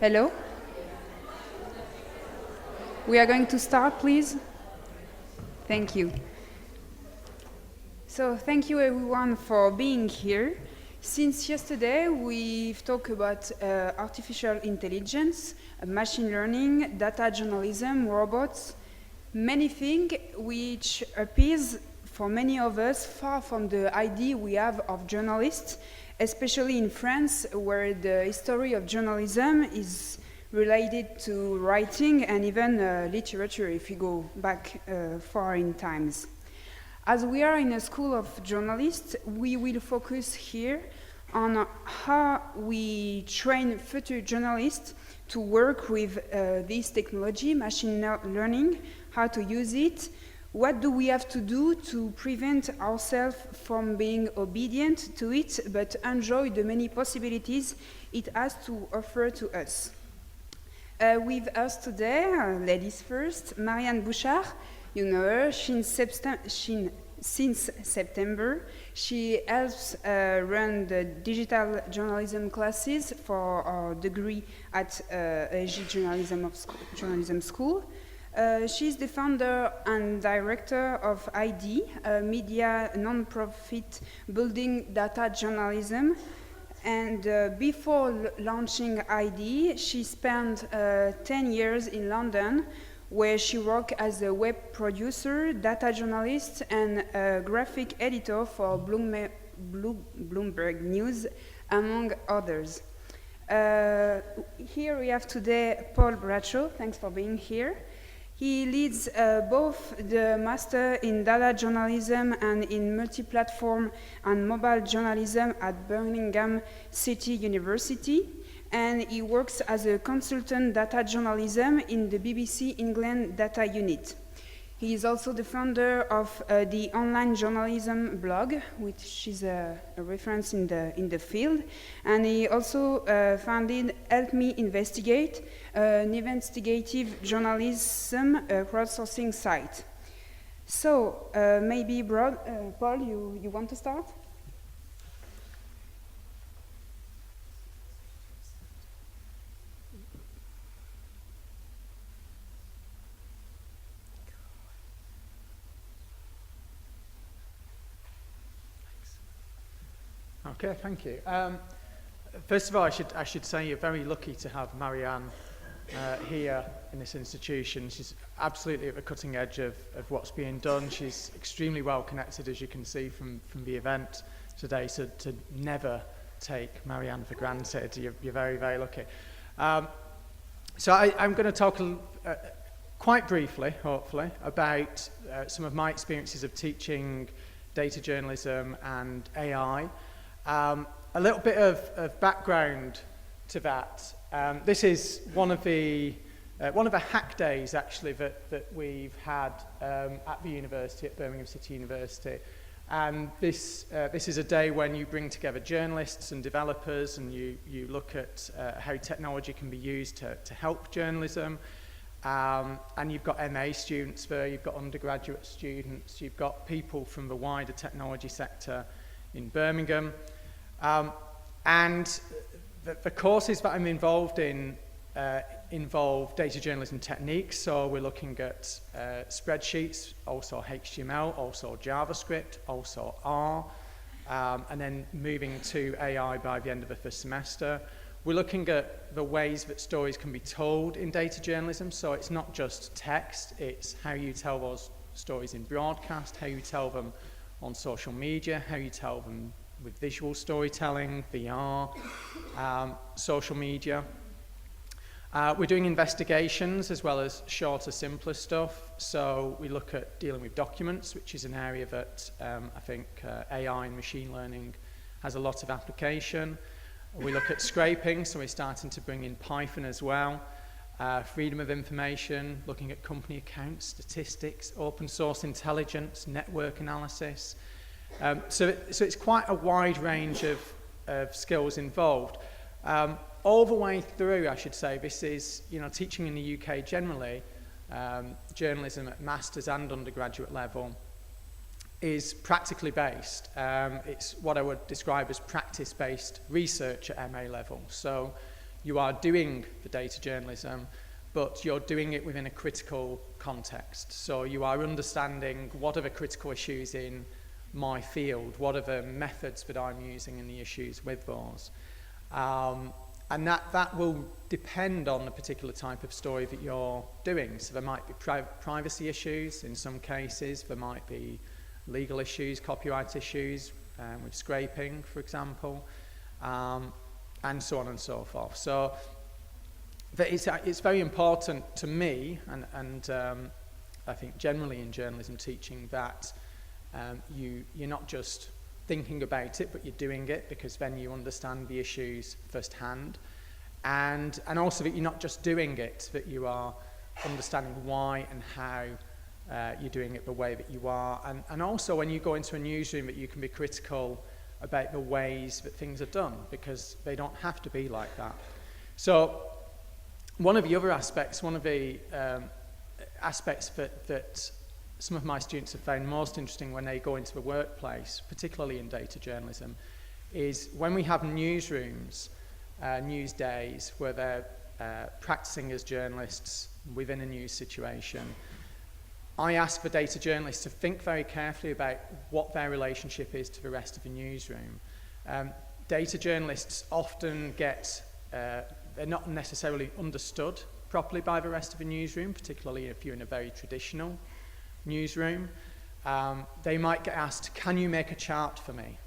Hello? We are going to start, please. Thank you. So thank you everyone for being here. Since yesterday, we've talked about artificial intelligence, machine learning, data journalism, robots, many things which appears for many of us far from the idea we have of journalists, especially in France, where the history of journalism is related to writing and even literature if you go back far in times. As we are in a school of journalists, we will focus here on how we train future journalists to work with this technology, machine learning, how to use it, what do we have to do to prevent ourselves from being obedient to it, but enjoy the many possibilities it has to offer to us. With us today, ladies first, Marianne Bouchard. You know her since September. She helps run the digital journalism classes for our degree at AG Journalism School. She's the founder and director of ID, a media non-profit building data journalism. And before launching ID, she spent 10 years in London, where she worked as a web producer, data journalist, and a graphic editor for Bloomberg News, among others. Here we have today Paul Bradshaw. Thanks for being here. He leads both the Master in Data Journalism and in Multi-Platform and Mobile Journalism at Birmingham City University, and he works as a consultant data journalism in the BBC England Data Unit. He is also the founder of the online journalism blog, which is a reference in the field, and he also founded Help Me Investigate, an investigative journalism crowdsourcing site. So maybe Paul, you want to start? Okay, thank you. First of all, I should say you're very lucky to have Marianne here in this institution. She's absolutely at the cutting edge of what's being done. She's extremely well connected, as you can see from the event today, so to never take Marianne for granted. You're very, very lucky. So I'm going to talk quite briefly, hopefully, about some of my experiences of teaching data journalism and AI. A little bit of background to that. This is one of the hack days actually that we've had at the university, at Birmingham City University, and this is a day when you bring together journalists and developers, and you look at how technology can be used to help journalism. And you've got MA students there, you've got undergraduate students, you've got people from the wider technology sector in Birmingham. And the courses that I'm involved in involve data journalism techniques, so we're looking at spreadsheets, also HTML, also JavaScript, also R, and then moving to AI by the end of the first semester. We're looking at the ways that stories can be told in data journalism, so it's not just text, it's how you tell those stories in broadcast, how you tell them on social media, how you tell them with visual storytelling, VR, social media. We're doing investigations as well as shorter, simpler stuff. So we look at dealing with documents, which is an area that I think AI and machine learning has a lot of application. We look at scraping, so we're starting to bring in Python as well. Freedom of information, looking at company accounts, statistics, open source intelligence, network analysis. So it's quite a wide range of skills involved. All the way through, I should say, this is, teaching in the UK generally, journalism at master's and undergraduate level is practically based. It's what I would describe as practice-based research at MA level. So you are doing the data journalism, but you're doing it within a critical context. So you are understanding what are the critical issues in my field, what are the methods that I'm using in the issues with those. And that will depend on the particular type of story that you're doing. So there might be privacy issues in some cases, there might be legal issues, copyright issues, with scraping, for example, and so on and so forth. So it's very important to me, and I think generally in journalism teaching, that you're not just thinking about it, but you're doing it, because then you understand the issues firsthand. And also that you're not just doing it, that you are understanding why and how you're doing it the way that you are. And also when you go into a newsroom, that you can be critical about the ways that things are done, because they don't have to be like that. So one of the other aspects, aspects that some of my students have found most interesting when they go into the workplace, particularly in data journalism, is when we have newsrooms, news days, where they're practicing as journalists within a news situation. I ask the data journalists to think very carefully about what their relationship is to the rest of the newsroom. Data journalists often they're not necessarily understood properly by the rest of the newsroom, particularly if you're in a very traditional newsroom. They might get asked, can you make a chart for me?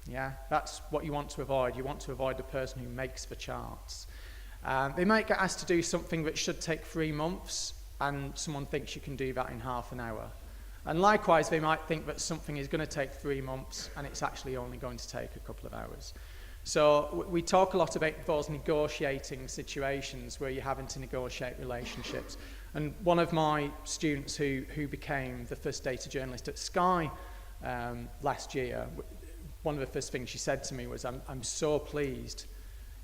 Yeah, that's what you want to avoid. You want to avoid the person who makes the charts. They might get asked to do something that should take 3 months, and someone thinks you can do that in half an hour. And likewise, they might think that something is going to take 3 months, and it's actually only going to take a couple of hours. So we talk a lot about those negotiating situations where you're having to negotiate relationships. And one of my students who became the first data journalist at Sky last year, one of the first things she said to me was, I'm so pleased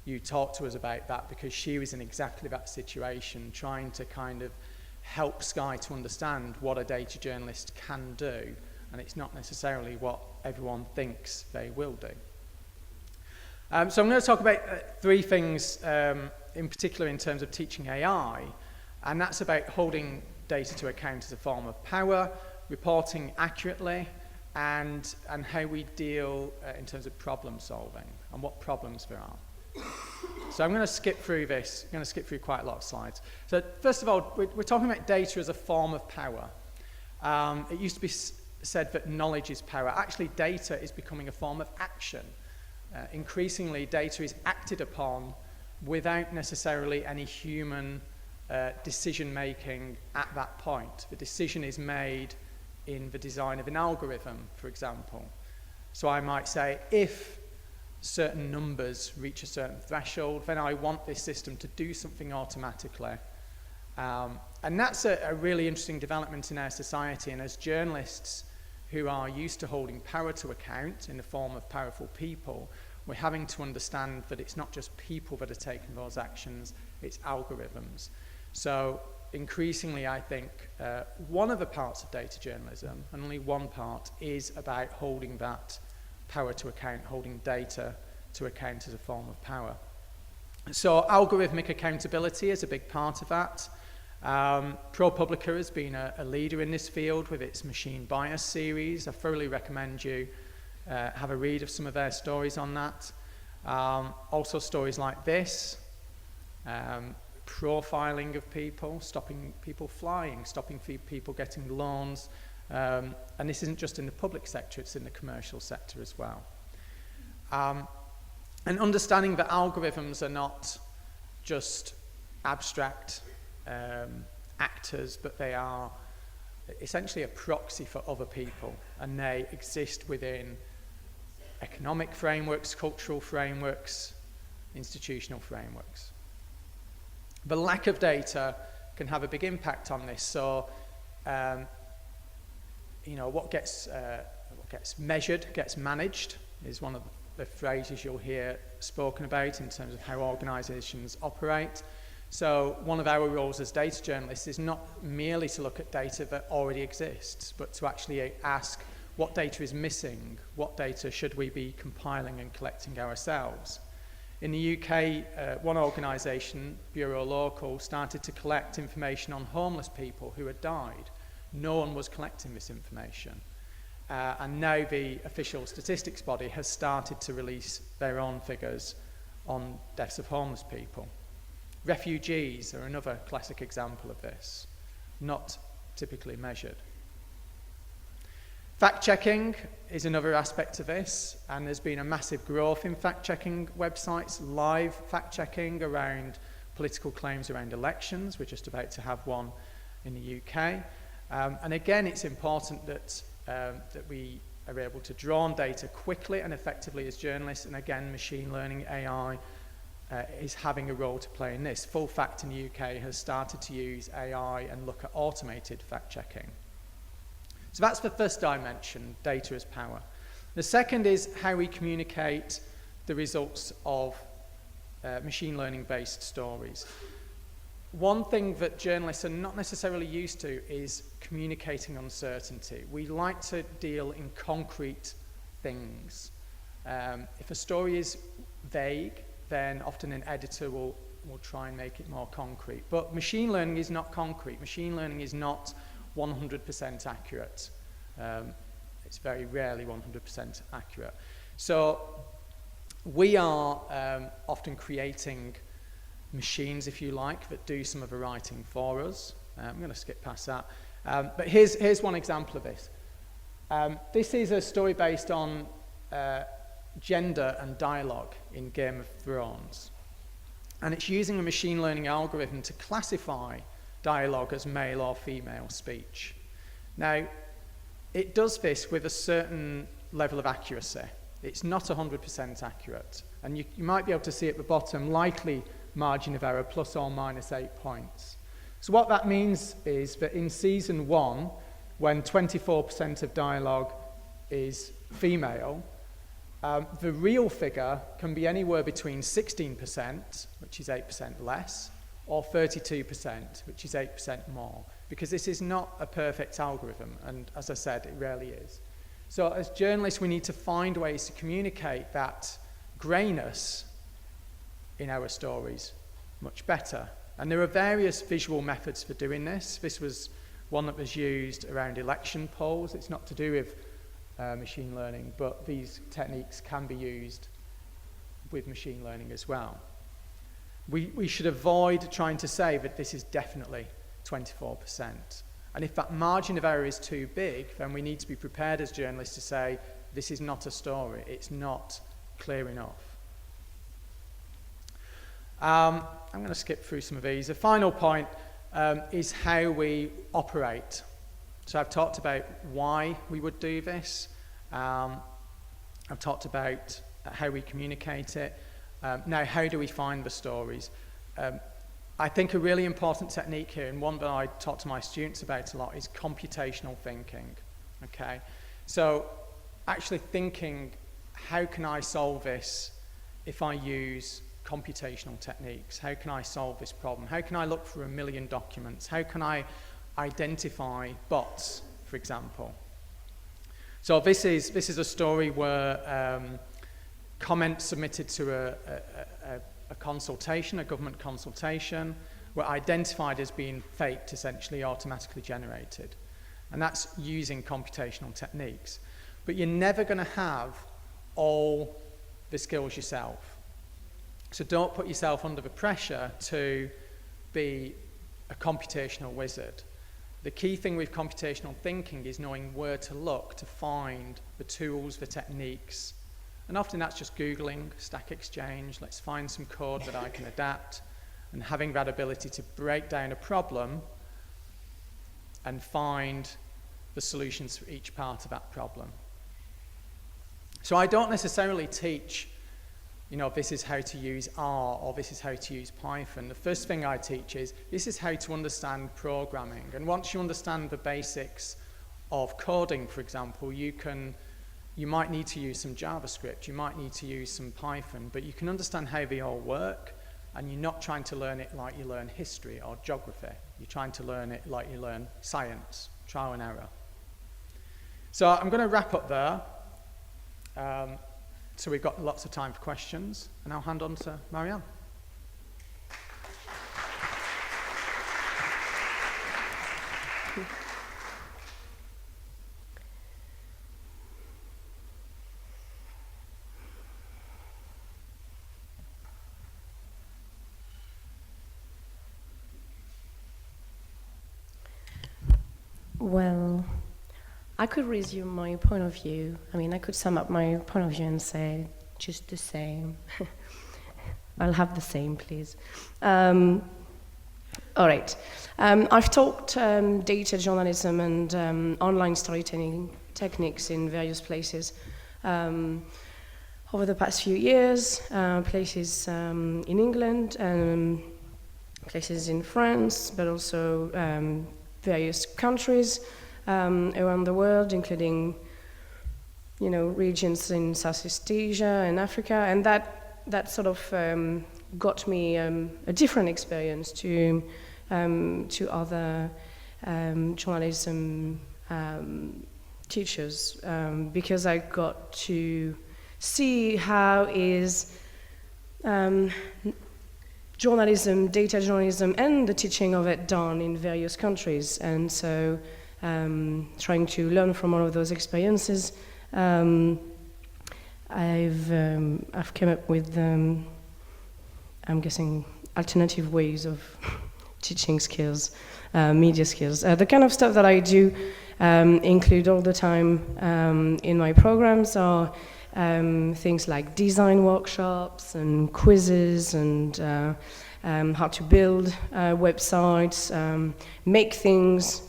you talked to us about that, because she was in exactly that situation, trying to kind of help Sky to understand what a data journalist can do, and it's not necessarily what everyone thinks they will do. So I'm going to talk about 3 things in particular in terms of teaching AI, and that's about holding data to account as a form of power, reporting accurately, and how we deal in terms of problem solving and what problems there are. So I'm going to skip through this. I'm going to skip through quite a lot of slides. So first of all, we're talking about data as a form of power. It used to be said that knowledge is power. Actually, data is becoming a form of action. Increasingly, data is acted upon without necessarily any human decision-making at that point. The decision is made in the design of an algorithm, for example. So I might say, if certain numbers reach a certain threshold, then I want this system to do something automatically. And that's a really interesting development in our society. And as journalists who are used to holding power to account in the form of powerful people, we're having to understand that it's not just people that are taking those actions, it's algorithms. So increasingly, I think one of the parts of data journalism, and only one part, is about holding that power to account, holding data to account as a form of power. So algorithmic accountability is a big part of that. ProPublica has been a leader in this field with its machine bias series. I thoroughly recommend you have a read of some of their stories on that. Also stories like this, profiling of people, stopping people flying, stopping people getting loans. And this isn't just in the public sector, it's in the commercial sector as well. And understanding that algorithms are not just abstract actors, but they are essentially a proxy for other people, and they exist within economic frameworks, cultural frameworks, institutional frameworks. The lack of data can have a big impact on this. So, what gets measured gets managed is one of the phrases you'll hear spoken about in terms of how organisations operate. So one of our roles as data journalists is not merely to look at data that already exists, but to actually ask what data is missing, what data should we be compiling and collecting ourselves. In the UK, one organisation, Bureau Local, started to collect information on homeless people who had died. No one was collecting this information. And now the official statistics body has started to release their own figures on deaths of homeless people. Refugees are another classic example of this, not typically measured. Fact-checking is another aspect of this, and there's been a massive growth in fact-checking websites, live fact-checking around political claims around elections. We're just about to have one in the UK. And again, it's important that we are able to draw on data quickly and effectively as journalists, and again, machine learning, AI, is having a role to play in this. Full Fact in the UK has started to use AI and look at automated fact-checking. So that's the first dimension, data as power. The second is how we communicate the results of machine learning-based stories. One thing that journalists are not necessarily used to is communicating uncertainty. We like to deal in concrete things. If a story is vague, then often an editor will try and make it more concrete. But machine learning is not concrete. Machine learning is not 100% accurate. It's very rarely 100% accurate. So we are often creating machines, if you like, that do some of the writing for us. I'm going to skip past that. But here's one example of this. This is a story based on gender and dialogue in Game of Thrones. And it's using a machine learning algorithm to classify dialogue as male or female speech. Now, it does this with a certain level of accuracy. It's not 100% accurate. And you might be able to see at the bottom, likely margin of error, plus or minus 8 points. So what that means is that in season 1, when 24% of dialogue is female, the real figure can be anywhere between 16%, which is 8% less, or 32%, which is 8% more, because this is not a perfect algorithm, and as I said, it rarely is. So as journalists, we need to find ways to communicate that greyness in our stories much better. And there are various visual methods for doing this. This was one that was used around election polls. It's not to do with machine learning, but these techniques can be used with machine learning as well. We should avoid trying to say that this is definitely 24%. And if that margin of error is too big, then we need to be prepared as journalists to say, this is not a story, it's not clear enough. I'm going to skip through some of these. The final point is how we operate. So I've talked about why we would do this. I've talked about how we communicate it. Now, how do we find the stories? I think a really important technique here, and one that I talk to my students about a lot, is computational thinking. Okay, so actually thinking, how can I solve this if I use computational techniques? How can I solve this problem? How can I look for 1 million documents? How can I identify bots, for example? So this is a story where comments submitted to a consultation, a government consultation, were identified as being faked, essentially automatically generated. And that's using computational techniques. But you're never going to have all the skills yourself. So don't put yourself under the pressure to be a computational wizard. The key thing with computational thinking is knowing where to look to find the tools, the techniques. And often that's just Googling, Stack Exchange, let's find some code that I can adapt, and having that ability to break down a problem and find the solutions for each part of that problem. So I don't necessarily teach, this is how to use R or this is how to use Python. The first thing I teach is this is how to understand programming. And once you understand the basics of coding, for example, you might need to use some JavaScript, you might need to use some Python, but you can understand how they all work, and you're not trying to learn it like you learn history or geography. You're trying to learn it like you learn science, trial and error. So I'm going to wrap up there. So we've got lots of time for questions, and I'll hand on to Marianne. Well, I could resume my point of view. I mean, I could sum up my point of view and say, just the same. I'll have the same, please. All right. I've taught data journalism and online storytelling techniques in various places over the past few years, places in England, places in France, but also various countries around the world, including, regions in Southeast Asia and Africa, and that sort of got me a different experience to other journalism teachers, because I got to see how is journalism, data journalism, and the teaching of it done in various countries. And so trying to learn from all of those experiences, I've come up with, I'm guessing, alternative ways of teaching skills, media skills. The kind of stuff that I do include all the time in my programs are things like design workshops and quizzes and how to build websites, make things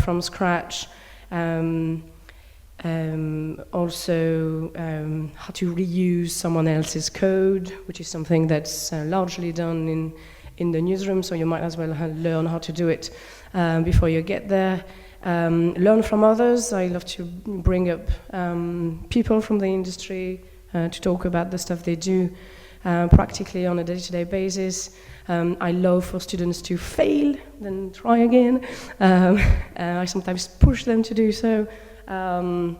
from scratch, also how to reuse someone else's code, which is something that's largely done in the newsroom, so you might as well learn how to do it before you get there. Learn from others. I love to bring up people from the industry to talk about the stuff they do practically on a day-to-day basis. I love for students to fail, then try again. I sometimes push them to do so. And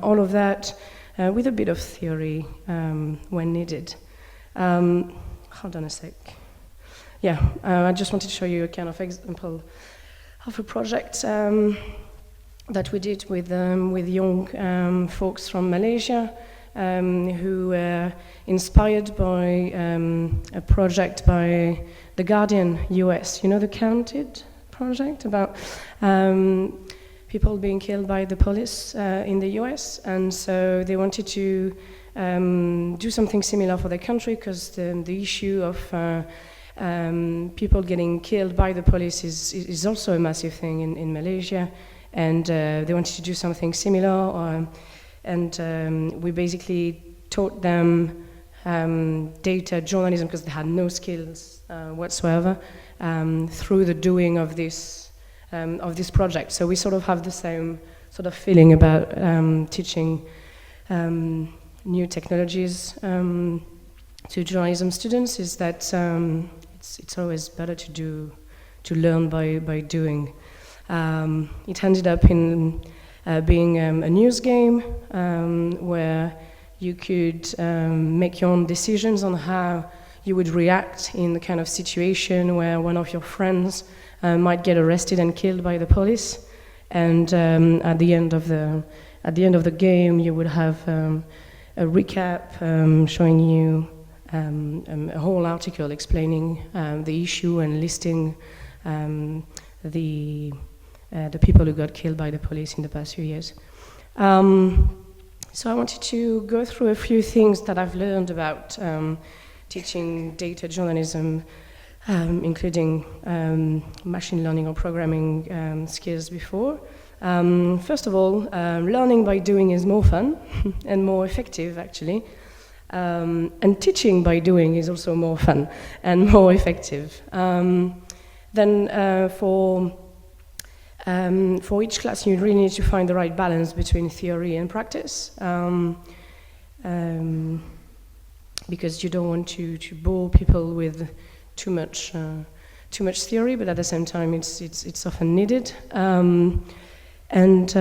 all of that with a bit of theory when needed. Hold on a sec. Yeah, I just wanted to show you a kind of example of a project that we did with young folks from Malaysia who were inspired by a project by The Guardian US, the Counted project about people being killed by the police in the US, and so they wanted to do something similar for their country, because the issue of people getting killed by the police is also a massive thing in Malaysia, and they wanted to do something similar, and we basically taught them data journalism, because they had no skills whatsoever, through the doing of this project. So we sort of have the same sort of feeling about teaching new technologies to journalism students, is that it's always better to learn by doing. It ended up in being a news game where you could make your own decisions on how you would react in the kind of situation where one of your friends might get arrested and killed by the police, and at the end of the game you would have a recap showing you a whole article explaining the issue and listing the people who got killed by the police in the past few years. So I wanted to go through a few things that I've learned about teaching data journalism, including machine learning or programming skills before. First of all, learning by doing is more fun and more effective, actually. And teaching by doing is also more fun and more effective. Then for each class, you really need to find the right balance between theory and practice, because you don't want to bore people with too much theory, but at the same time, it's often needed. And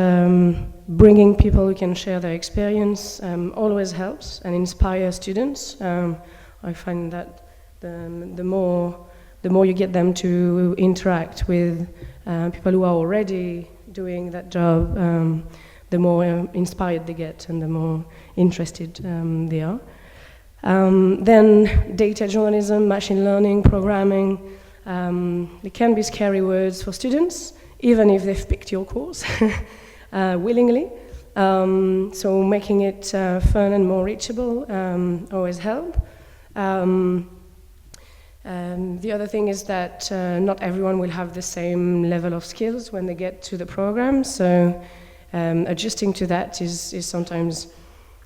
bringing people who can share their experience always helps and inspires students. I find that the more you get them to interact with people who are already doing that job, the more inspired they get and the more interested they are. Then data journalism, machine learning, programming, they can be scary words for students, even if they've picked your course willingly. So making it fun and more reachable always help. The other thing is that not everyone will have the same level of skills when they get to the program, so adjusting to that is sometimes,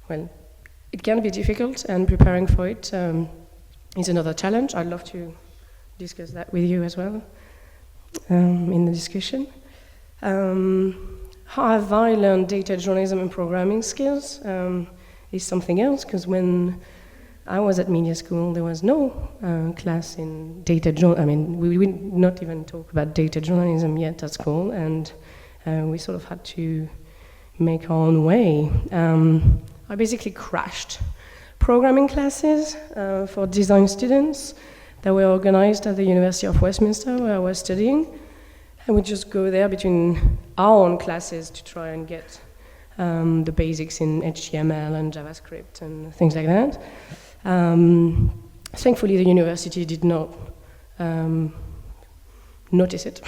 well, it can be difficult, and preparing for it is another challenge. I'd love to discuss that with you as well in the discussion. How have I learned data journalism and programming skills is something else, because when I was at media school, there was no class in data journalism. I mean, we would not even talk about data journalism yet at school, and we sort of had to make our own way. I basically crashed programming classes for design students that were organized at the University of Westminster, where I was studying. And we just go there between our own classes to try and get the basics in HTML and JavaScript and things like that. Thankfully, the university did not notice it,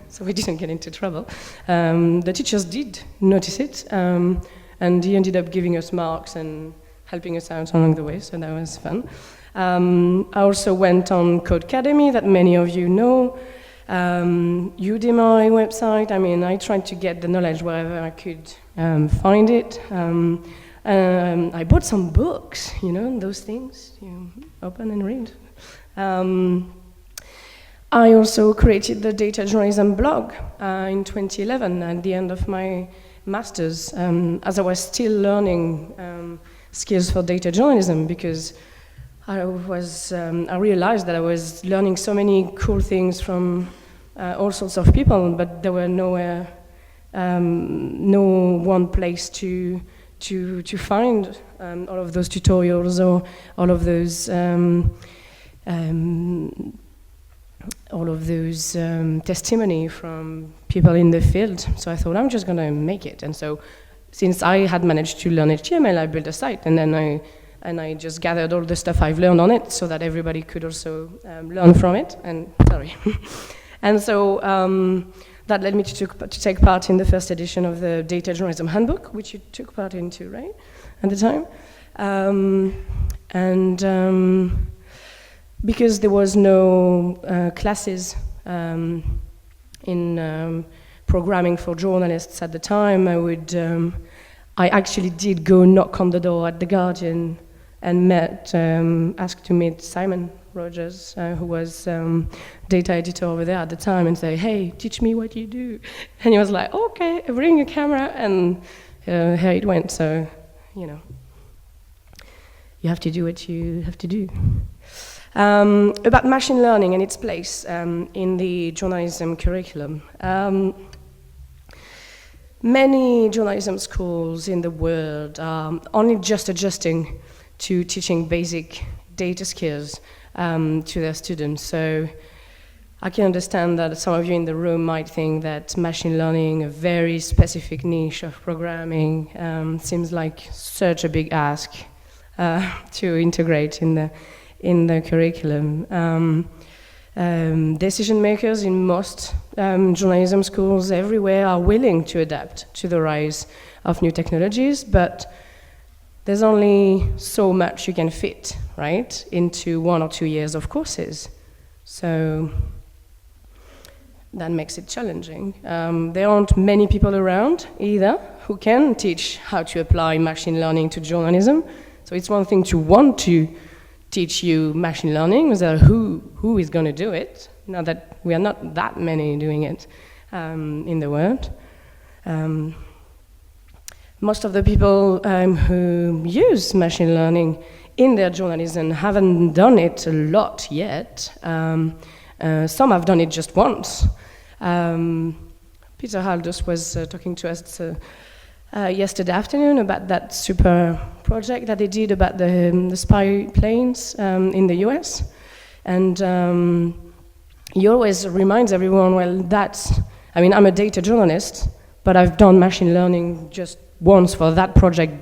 so we didn't get into trouble. The teachers did notice it, and he ended up giving us marks and helping us out along the way, so that was fun. I also went on Codecademy, that many of you know. Udemy website, I mean, I tried to get the knowledge wherever I could find it. I bought some books, you know, those things, you open and read. I also created the data journalism blog in 2011 at the end of my master's, as I was still learning skills for data journalism, because I realized that I was learning so many cool things from all sorts of people, but there were no one place to find all of those tutorials or all of those testimony from people in the field. So I thought, I'm just going to make it. And so since I had managed to learn HTML, I built a site, and then I just gathered all the stuff I've learned on it so that everybody could also learn from it. And so that led me to take part in the first edition of the Data Journalism Handbook, which you took part in too, right, at the time. Because there was no classes in programming for journalists at the time, I actually did go knock on the door at The Guardian and asked to meet Simon Rogers, who was data editor over there at the time, and say, hey, teach me what you do. And he was like, okay, bring a camera, and here it went. So, you know, you have to do what you have to do. About machine learning and its place in the journalism curriculum. Many journalism schools in the world are only just adjusting to teaching basic data skills to their students. So I can understand that some of you in the room might think that machine learning, a very specific niche of programming, seems like such a big ask to integrate in the curriculum. Decision makers in most journalism schools everywhere are willing to adapt to the rise of new technologies, but there's only so much you can fit, right, into 1 or 2 years of courses. So that makes it challenging. There aren't many people around either who can teach how to apply machine learning to journalism. So it's one thing to want to teach you machine learning, so who is going to do it, now that we are not that many doing it in the world. Most of the people who use machine learning in their journalism haven't done it a lot yet. Some have done it just once. Peter Haldos was talking to us yesterday afternoon about that super project that they did about the spy planes in the US. And he always reminds everyone, well, I'm a data journalist, but I've done machine learning just once for that project,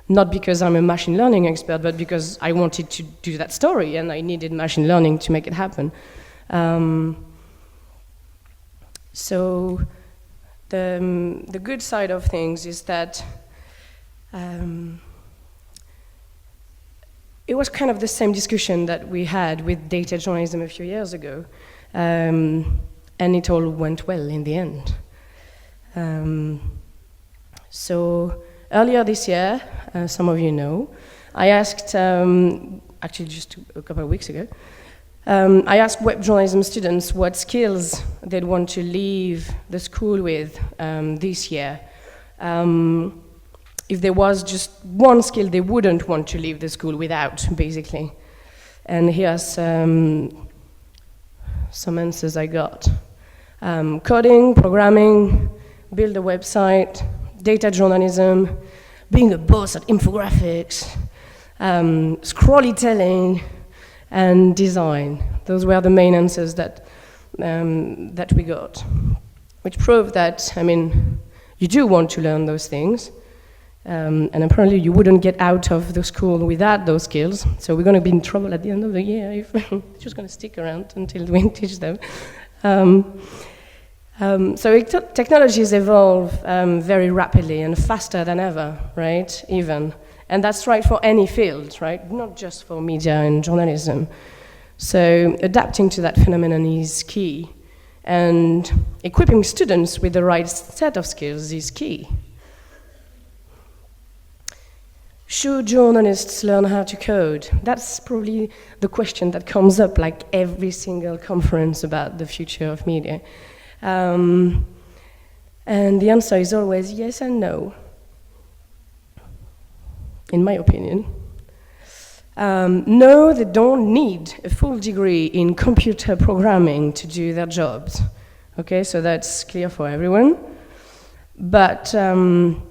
not because I'm a machine learning expert, but because I wanted to do that story and I needed machine learning to make it happen. So the good side of things is that it was kind of the same discussion that we had with data journalism a few years ago, and it all went well in the end. So earlier this year, some of you know, I asked, actually just a couple of weeks ago, I asked web journalism students what skills they'd want to leave the school with this year. If there was just one skill they wouldn't want to leave the school without, basically. And here's some answers I got. Coding, programming, build a website, data journalism, being a boss at infographics, scrollytelling, and design. Those were the main answers that we got, which proved that, you do want to learn those things, and apparently you wouldn't get out of the school without those skills, so we're going to be in trouble at the end of the year if we're just going to stick around until we teach them. So technologies evolve very rapidly and faster than ever, right, even. And that's right for any field, right, not just for media and journalism. So adapting to that phenomenon is key. And equipping students with the right set of skills is key. Should journalists learn how to code? That's probably the question that comes up like every single conference about the future of media. And the answer is always yes and no, in my opinion. No, they don't need a full degree in computer programming to do their jobs. Okay, so that's clear for everyone. But in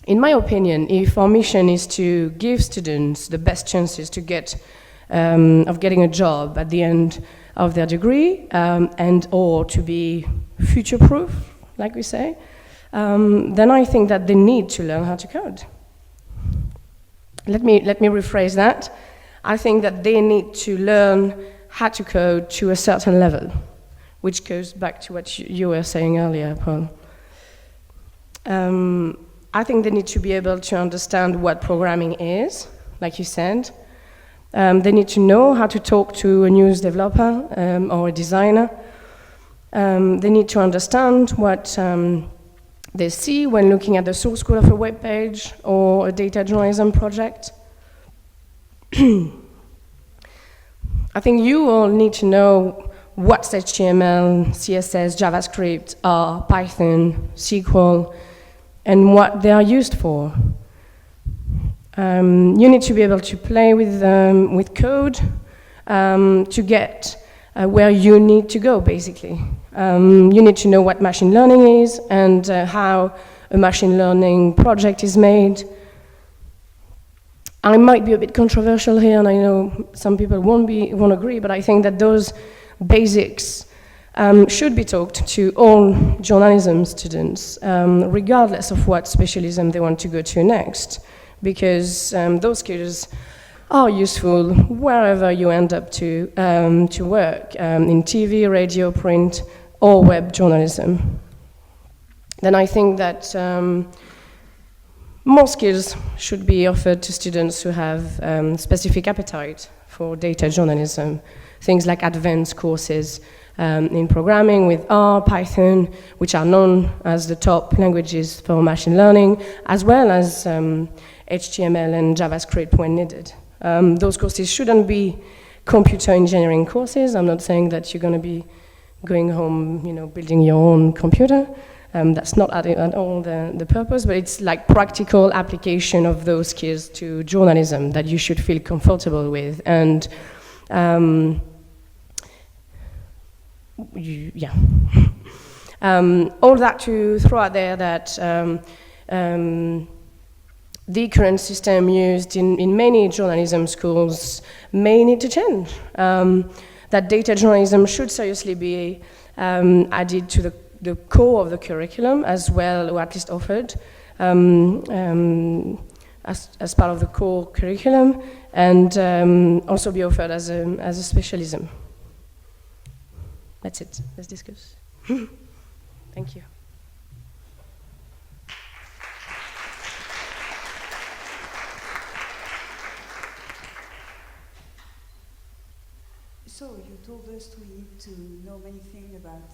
my opinion, if our mission is to give students the best chances to of getting a job at the end of their degree, and or to be future-proof, like we say, then I think that they need to learn how to code. Let me rephrase that. I think that they need to learn how to code to a certain level, which goes back to what you were saying earlier, Paul. I think they need to be able to understand what programming is, like you said. They need to know how to talk to a news developer or a designer. They need to understand what they see when looking at the source code of a web page or a data journalism project. I think you all need to know what's HTML, CSS, JavaScript, R, Python, SQL, and what they are used for. You need to be able to play with code to get where you need to go, basically. You need to know what machine learning is and how a machine learning project is made. I might be a bit controversial here, and I know some people won't agree, but I think that those basics should be taught to all journalism students, regardless of what specialism they want to go to next, because those skills are useful wherever you end up to work, in TV, radio, print, or web journalism. Then I think that more skills should be offered to students who have specific appetite for data journalism. Things like advanced courses in programming with R, Python, which are known as the top languages for machine learning, as well as HTML and JavaScript when needed. Those courses shouldn't be computer engineering courses. I'm not saying that you're going to be going home, building your own computer. That's not at all the purpose, but it's like practical application of those skills to journalism that you should feel comfortable with. And All that to throw out there that the current system used in many journalism schools may need to change. That data journalism should seriously be added to the core of the curriculum as well, or at least offered as part of the core curriculum, and also be offered as a specialism. That's it. Let's discuss. Thank you. So you told us we need to know many things about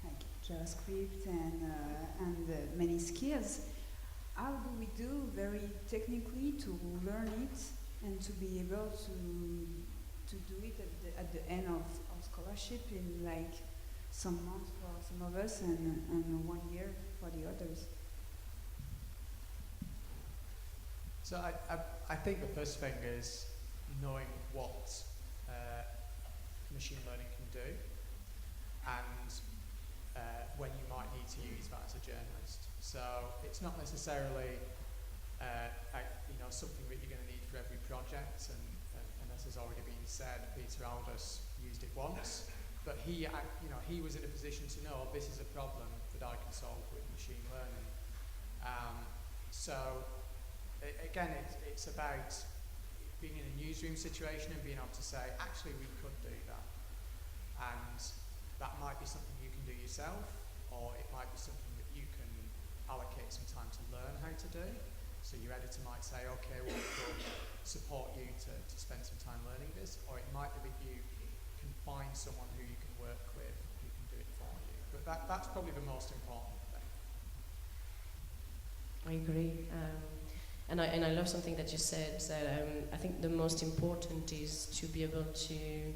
like JavaScript and many skills. How do we do very technically to learn it and to be able to do it at the end of scholarship in like some months for some of us and 1 year for the others? So I think the first thing is knowing what machine learning can do, and when you might need to use that as a journalist. So it's not necessarily something that you're going to need for every project, and as has already been said, Peter Aldous used it once, but he was in a position to know this is a problem that I can solve with machine learning. Again, it's about being in a newsroom situation and being able to say, actually, we could do that. And that might be something you can do yourself, or it might be something that you can allocate some time to learn how to do. So your editor might say, okay, well, we'll support you to spend some time learning this, or it might be that you can find someone who you can work with who can do it for you. But that's probably the most important thing. I agree. And I love something that you said, that I think the most important is to be able to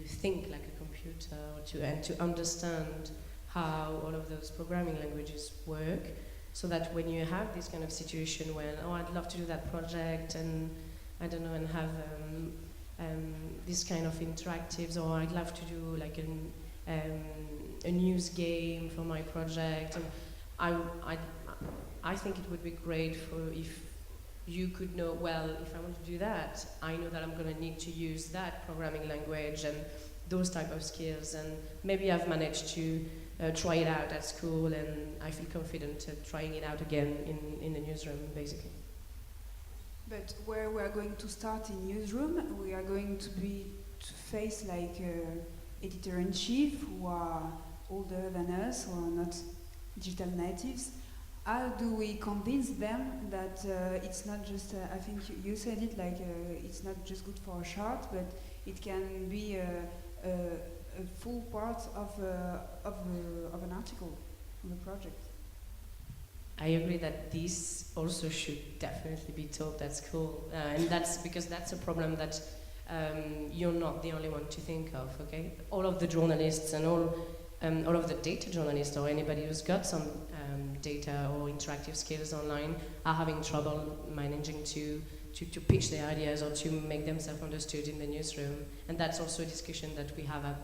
think like a computer, and to understand how all of those programming languages work, so that when you have this kind of situation when, I'd love to do that project, and I don't know, and have this kind of interactives, or I'd love to do like a news game for my project, and I think it would be great if you could know, well, if I want to do that, I know that I'm going to need to use that programming language and those type of skills, and maybe I've managed to try it out at school, and I feel confident trying it out again in the newsroom, basically. But where we are going to start in newsroom, we are going to face like editor-in-chief who are older than us or not digital natives. How do we convince them that it's not just, I think you said it, like it's not just good for a short, but it can be a full part of an article, of a project? I agree that this also should definitely be taught at school, and that's because that's a problem that you're not the only one to think of, okay? All of the journalists and all of the data journalists, or anybody who's got some data or interactive skills online, are having trouble managing to pitch their ideas or to make themselves understood in the newsroom. And that's also a discussion that we have at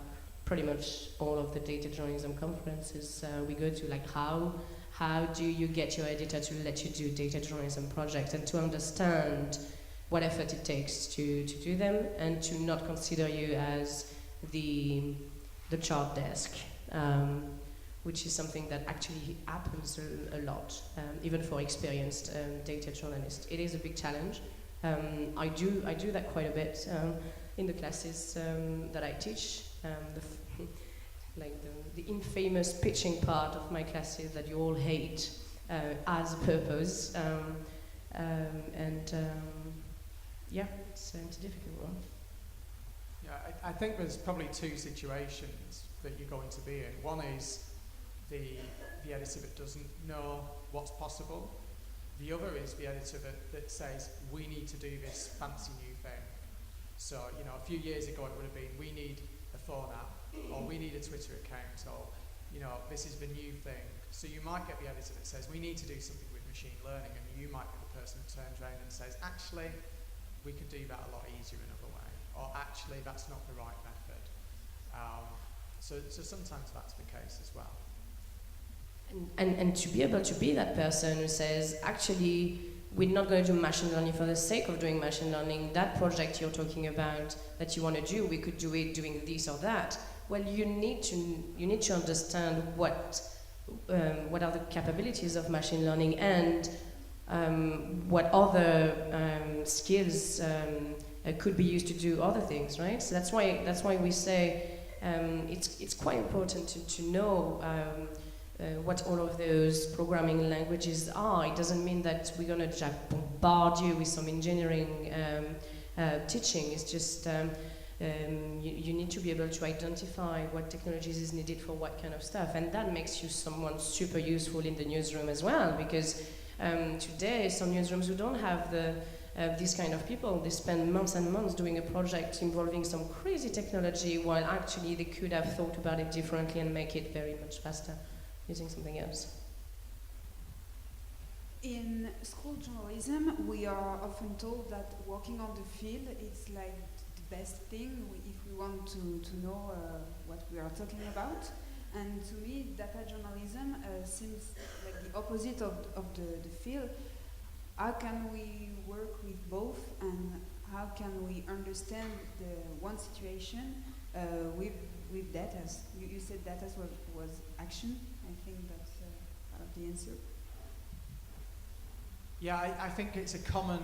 pretty much all of the data journalism conferences we go to, like how do you get your editor to let you do data journalism projects, and to understand what effort it takes to do them, and to not consider you as the chart desk, which is something that actually happens a lot, even for experienced data journalists. It is a big challenge. I do that quite a bit in the classes that I teach. The infamous pitching part of my classes that you all hate as a purpose, yeah, it's a difficult one. Yeah, I think there's probably two situations that you're going to be in. One is the editor that doesn't know what's possible. The other is the editor that says, we need to do this fancy new thing. So, a few years ago it would have been, we need a phone app, or we need a Twitter account, or, this is the new thing. So you might get the editor that says, we need to do something with machine learning, and you might be the person that turns around and says, actually, we could do that a lot easier another way, or actually, that's not the right method. So sometimes that's the case as well. And to be able to be that person who says, actually, we're not going to do machine learning for the sake of doing machine learning. That project you're talking about that you want to do, we could do it doing this or that. Well, you need to understand what are the capabilities of machine learning and what other skills could be used to do other things, right? So that's why we say it's quite important to know what all of those programming languages are. It doesn't mean that we're going to just bombard you with some engineering teaching. It's just you need to be able to identify what technologies is needed for what kind of stuff, and that makes you someone super useful in the newsroom as well, because today some newsrooms who don't have these kind of people, they spend months and months doing a project involving some crazy technology while actually they could have thought about it differently and make it very much faster using something else. In school journalism, we are often told that working on the field is like the best thing if we want to know what we are talking about. And to me, data journalism seems like the opposite of the field. How can we work with both, and how can we understand the one situation with data? You said data was action. I think that's part of the answer. Yeah, I think it's a common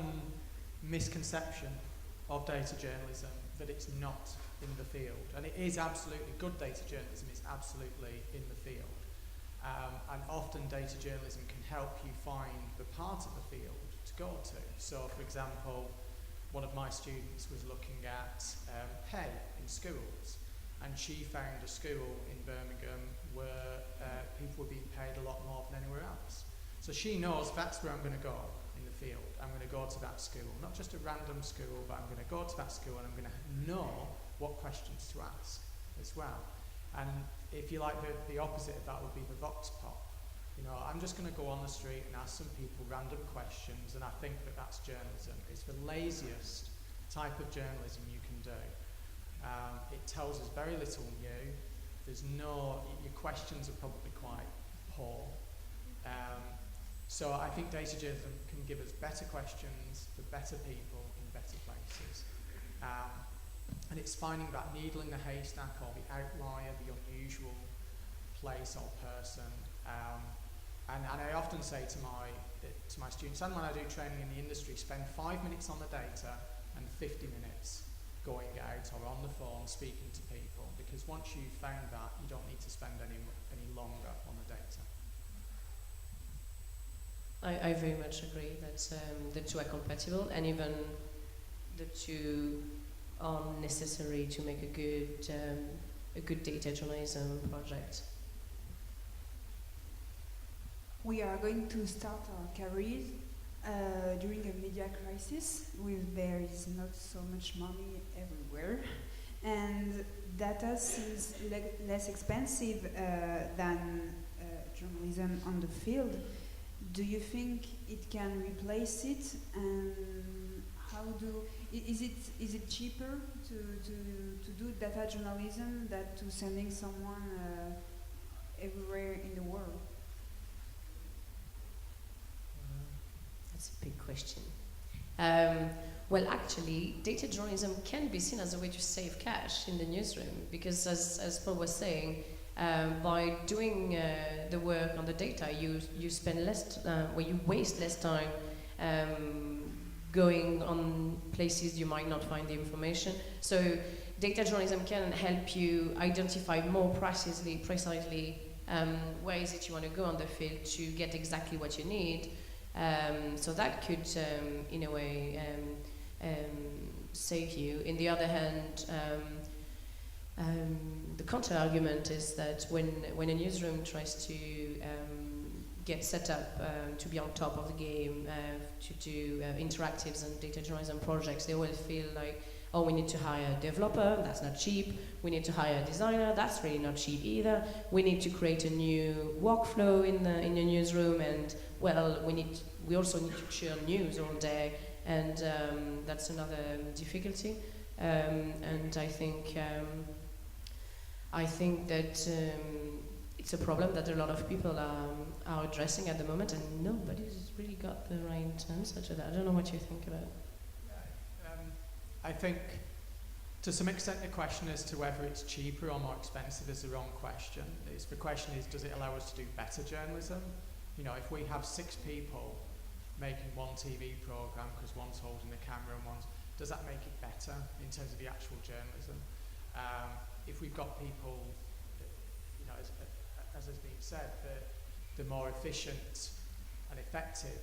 misconception of data journalism that it's not in the field. And it is absolutely, good data journalism is absolutely in the field. And often data journalism can help you find the part of the field to go to. So, for example, one of my students was looking at pay in schools, and she found a school in Birmingham where people were being paid a lot more than anywhere else. So she knows that's where I'm going to go in the field. I'm going to go to that school, not just a random school, but I'm going to go to that school and I'm going to know what questions to ask as well. And if you like, the opposite of that would be the vox pop. You know, I'm just going to go on the street and ask some people random questions, and I think that that's journalism. It's the laziest type of journalism you can do. It tells us very little new. Your questions are probably quite poor. So I think data journalism can give us better questions for better people in better places. And it's finding that needle in the haystack, or the outlier, the unusual place or person. And I often say to my students, and when I do training in the industry, spend 5 minutes on the data and 50 minutes going out or on the phone speaking to people, because once you've found that, you don't need to spend any longer on the data. I very much agree that the two are compatible, and even the two are necessary to make a good data journalism project. We are going to start our careers during a media crisis, where there is not so much money everywhere, and data seems less expensive than journalism on the field. Do you think it can replace it, and is it cheaper to do data journalism than to sending someone everywhere in the world? That's a big question. Well, actually, data journalism can be seen as a way to save cash in the newsroom, because as Paul was saying, by doing the work on the data, you spend less, you waste less time going on places you might not find the information. So data journalism can help you identify more precisely where is it you want to go on the field to get exactly what you need. So that could, in a way, save you. On the other hand, the counter-argument is that when a newsroom tries to get set up to be on top of the game, to do interactives and data journalism projects, they will feel like, oh, we need to hire a developer, that's not cheap. We need to hire a designer, that's really not cheap either. We need to create a new workflow in the newsroom, and well, we also need to churn news all day, and that's another difficulty. And I think I think that it's a problem that a lot of people are addressing at the moment, and nobody's really got the right answer to that. I don't know what you think about it. I think to some extent the question as to whether it's cheaper or more expensive is the wrong question. The question is, does it allow us to do better journalism? You know, if we have 6 people making one TV programme because one's holding the camera and does that make it better in terms of the actual journalism? If we've got people, you know, as has been said, the more efficient and effective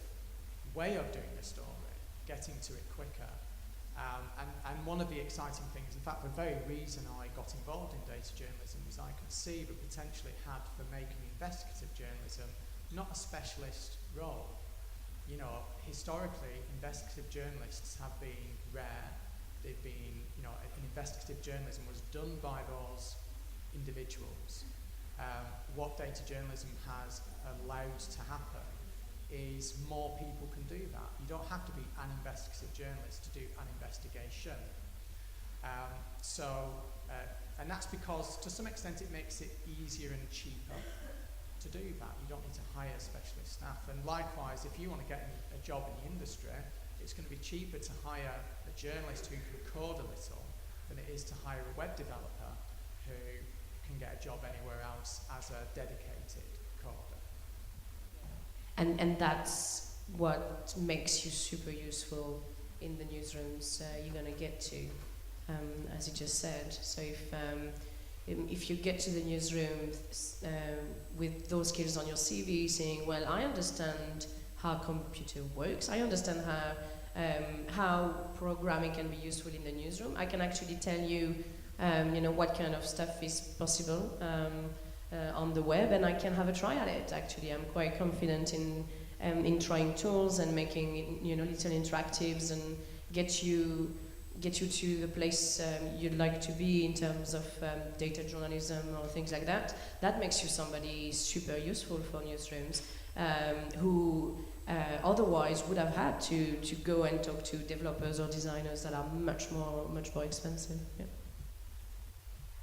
way of doing the story, getting to it quicker. And one of the exciting things, in fact, the very reason I got involved in data journalism was I could see the potential it had for making investigative journalism not a specialist role. You know, historically, investigative journalists have been rare. They've been, you know, investigative journalism was done by those individuals. What data journalism has allowed to happen is more people can do that. You don't have to be an investigative journalist to do an investigation. And that's because, to some extent, it makes it easier and cheaper to do that. You don't need to hire specialist staff. And likewise, if you want to get a job in the industry, it's going to be cheaper to hire a journalist who can code a little than it is to hire a web developer who can get a job anywhere else as a dedicated coder. And that's what makes you super useful in the newsrooms you're going to get to, as you just said. So if you get to the newsroom with those skills on your CV, saying, well, I understand how computer works, I understand how programming can be useful in the newsroom, I can actually tell you, you know, what kind of stuff is possible on the web, and I can have a try at it. Actually, I'm quite confident in trying tools and making, you know, little interactives and get you to the place you'd like to be in terms of data journalism or things like that. That makes you somebody super useful for newsrooms who otherwise would have had to go and talk to developers or designers that are much more expensive. Yeah.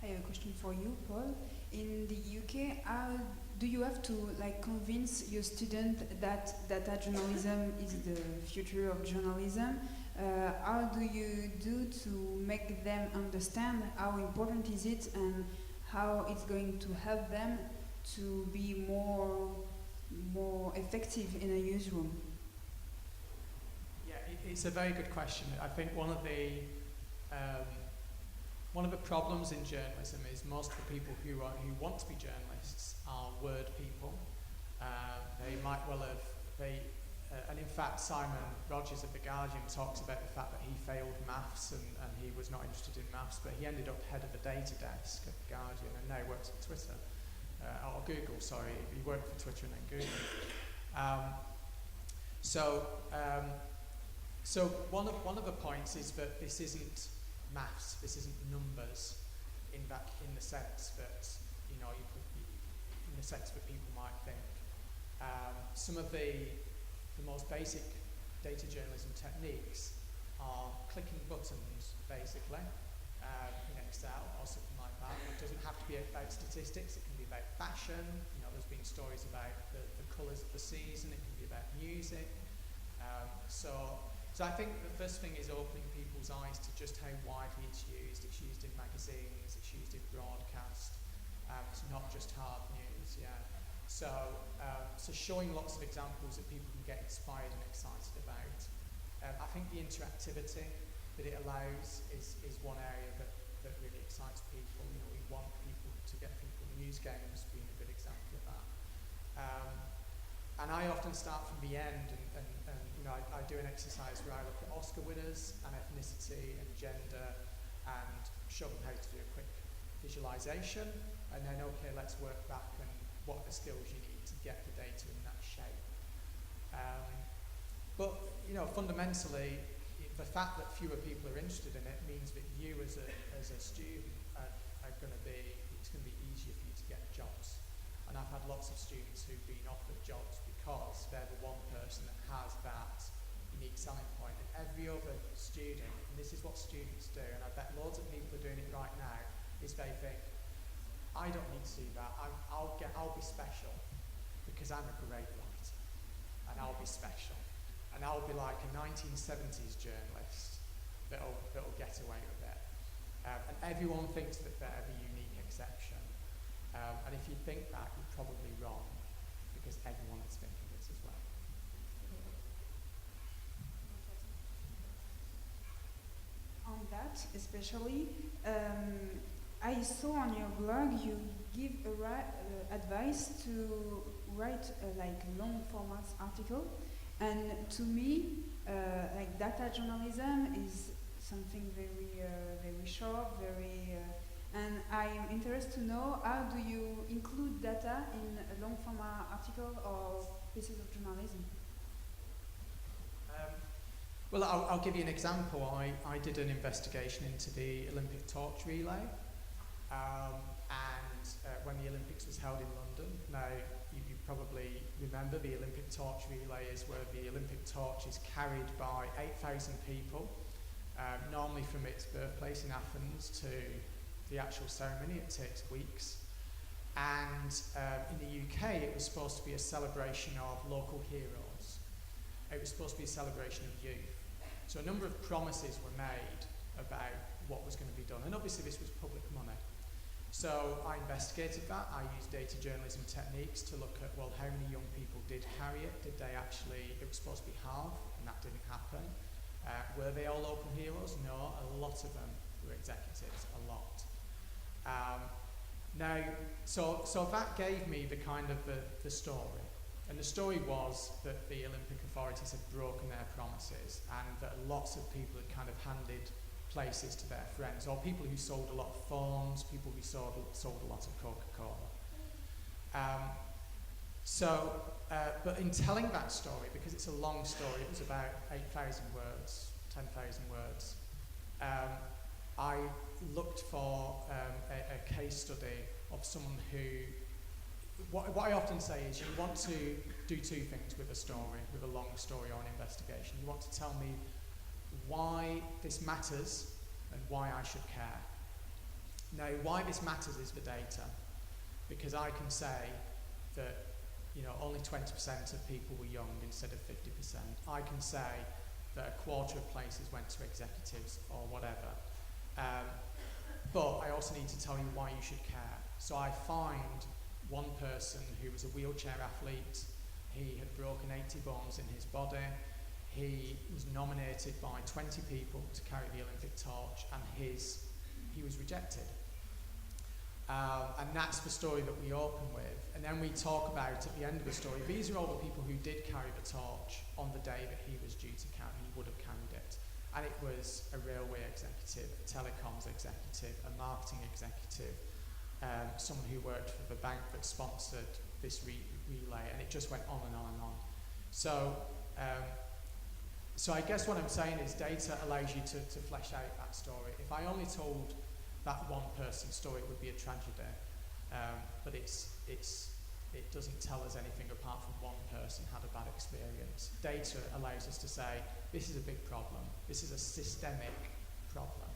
I have a question for you, Paul. In the UK, how do you have to convince your student that data journalism is the future of journalism? How do you do to make them understand how important is it and how it's going to help them to be more effective in a newsroom? Yeah, it's a very good question. I think one of the problems in journalism is most of the people who want to be journalists are word people. They might well have, and in fact Simon Rogers at The Guardian talks about the fact that he failed maths and he was not interested in maths, but he ended up head of the data desk at The Guardian and now works at Twitter, or Google, sorry, he worked for Twitter and then Google. So one of the points is that this isn't maths, this isn't numbers in the sense that, you know, in the sense that people might think. Some of the most basic data journalism techniques are clicking buttons, basically, in Excel or something like that. It doesn't have to be about statistics, it can be about fashion. You know, there's been stories about the colours of the season, it can be about music. So I think the first thing is opening people's eyes to just how widely it's used. It's used in magazines, it's used in broadcast. It's not just hard news, yeah. So showing lots of examples that people can get inspired and excited about. I think the interactivity that it allows is one area that really excites people. You know, we want people to get people. News games being a good example of that. And I often start from the end, and you know, I do an exercise where I look at Oscar winners and ethnicity and gender, and show them how to do a quick visualization, and then okay, let's work back and what are the skills you need to get the data in that shape. But you know, fundamentally, the fact that fewer people are interested in it means that you as a student are going to be, it's going to be easier for you to get jobs. And I've had lots of students who've been offered jobs because they're the one person that has that unique selling point. And every other student, and this is what students do, and I bet loads of people are doing it right now, is they think, I don't need to do that. I'll be special because I'm a great writer, and I'll be special, and I'll be like a 1970s journalist that'll get away with it. And everyone thinks that they're the unique exception. And if you think that, you're probably wrong, because everyone is thinking this as well. On that, especially, I saw on your blog you give advice to write like long format article, and to me, like data journalism is something very short, and I'm interested to know how do you include data in a long format article or pieces of journalism? Well, I'll give you an example. I did an investigation into the Olympic torch relay, and when the Olympics was held in London. Now, you probably remember the Olympic torch relay is where the Olympic torch is carried by 8,000 people, normally from its birthplace in Athens to the actual ceremony. It takes weeks. And in the UK, it was supposed to be a celebration of local heroes. It was supposed to be a celebration of youth. So a number of promises were made about what was going to be done. And obviously this was public money. So I investigated that. I used data journalism techniques to look at, well, how many young people did carry it? Did they actually, it was supposed to be half, and that didn't happen. Were they all local heroes? No, a lot of them were executives, a lot. Now, so that gave me the kind of the story. And the story was that the Olympic authorities had broken their promises, and that lots of people had kind of handed places to their friends, or people who sold a lot of phones, people who sold a lot of Coca-Cola. But in telling that story, because it's a long story, it was about 8,000 words, 10,000 words, I looked for a case study of someone who, what I often say is you want to do two things with a story, with a long story or an investigation. You want to tell me why this matters and why I should care. Now, why this matters is the data, because I can say that only 20% of people were young instead of 50%. I can say that a quarter of places went to executives or whatever. But I also need to tell you why you should care. So I find one person who was a wheelchair athlete. He had broken 80 bones in his body. He was nominated by 20 people to carry the Olympic torch, and he was rejected. And that's the story that we open with. And then we talk about, at the end of the story, these are all the people who did carry the torch on the day that he was due to carry, he would have carried it. And it was a railway executive, a telecoms executive, a marketing executive, someone who worked for the bank that sponsored this relay, and it just went on and on and on. So I guess what I'm saying is data allows you to flesh out that story. If I only told that one person's story, it would be a tragedy. But it doesn't tell us anything apart from one person had a bad experience. Data allows us to say, this is a big problem. This is a systemic problem.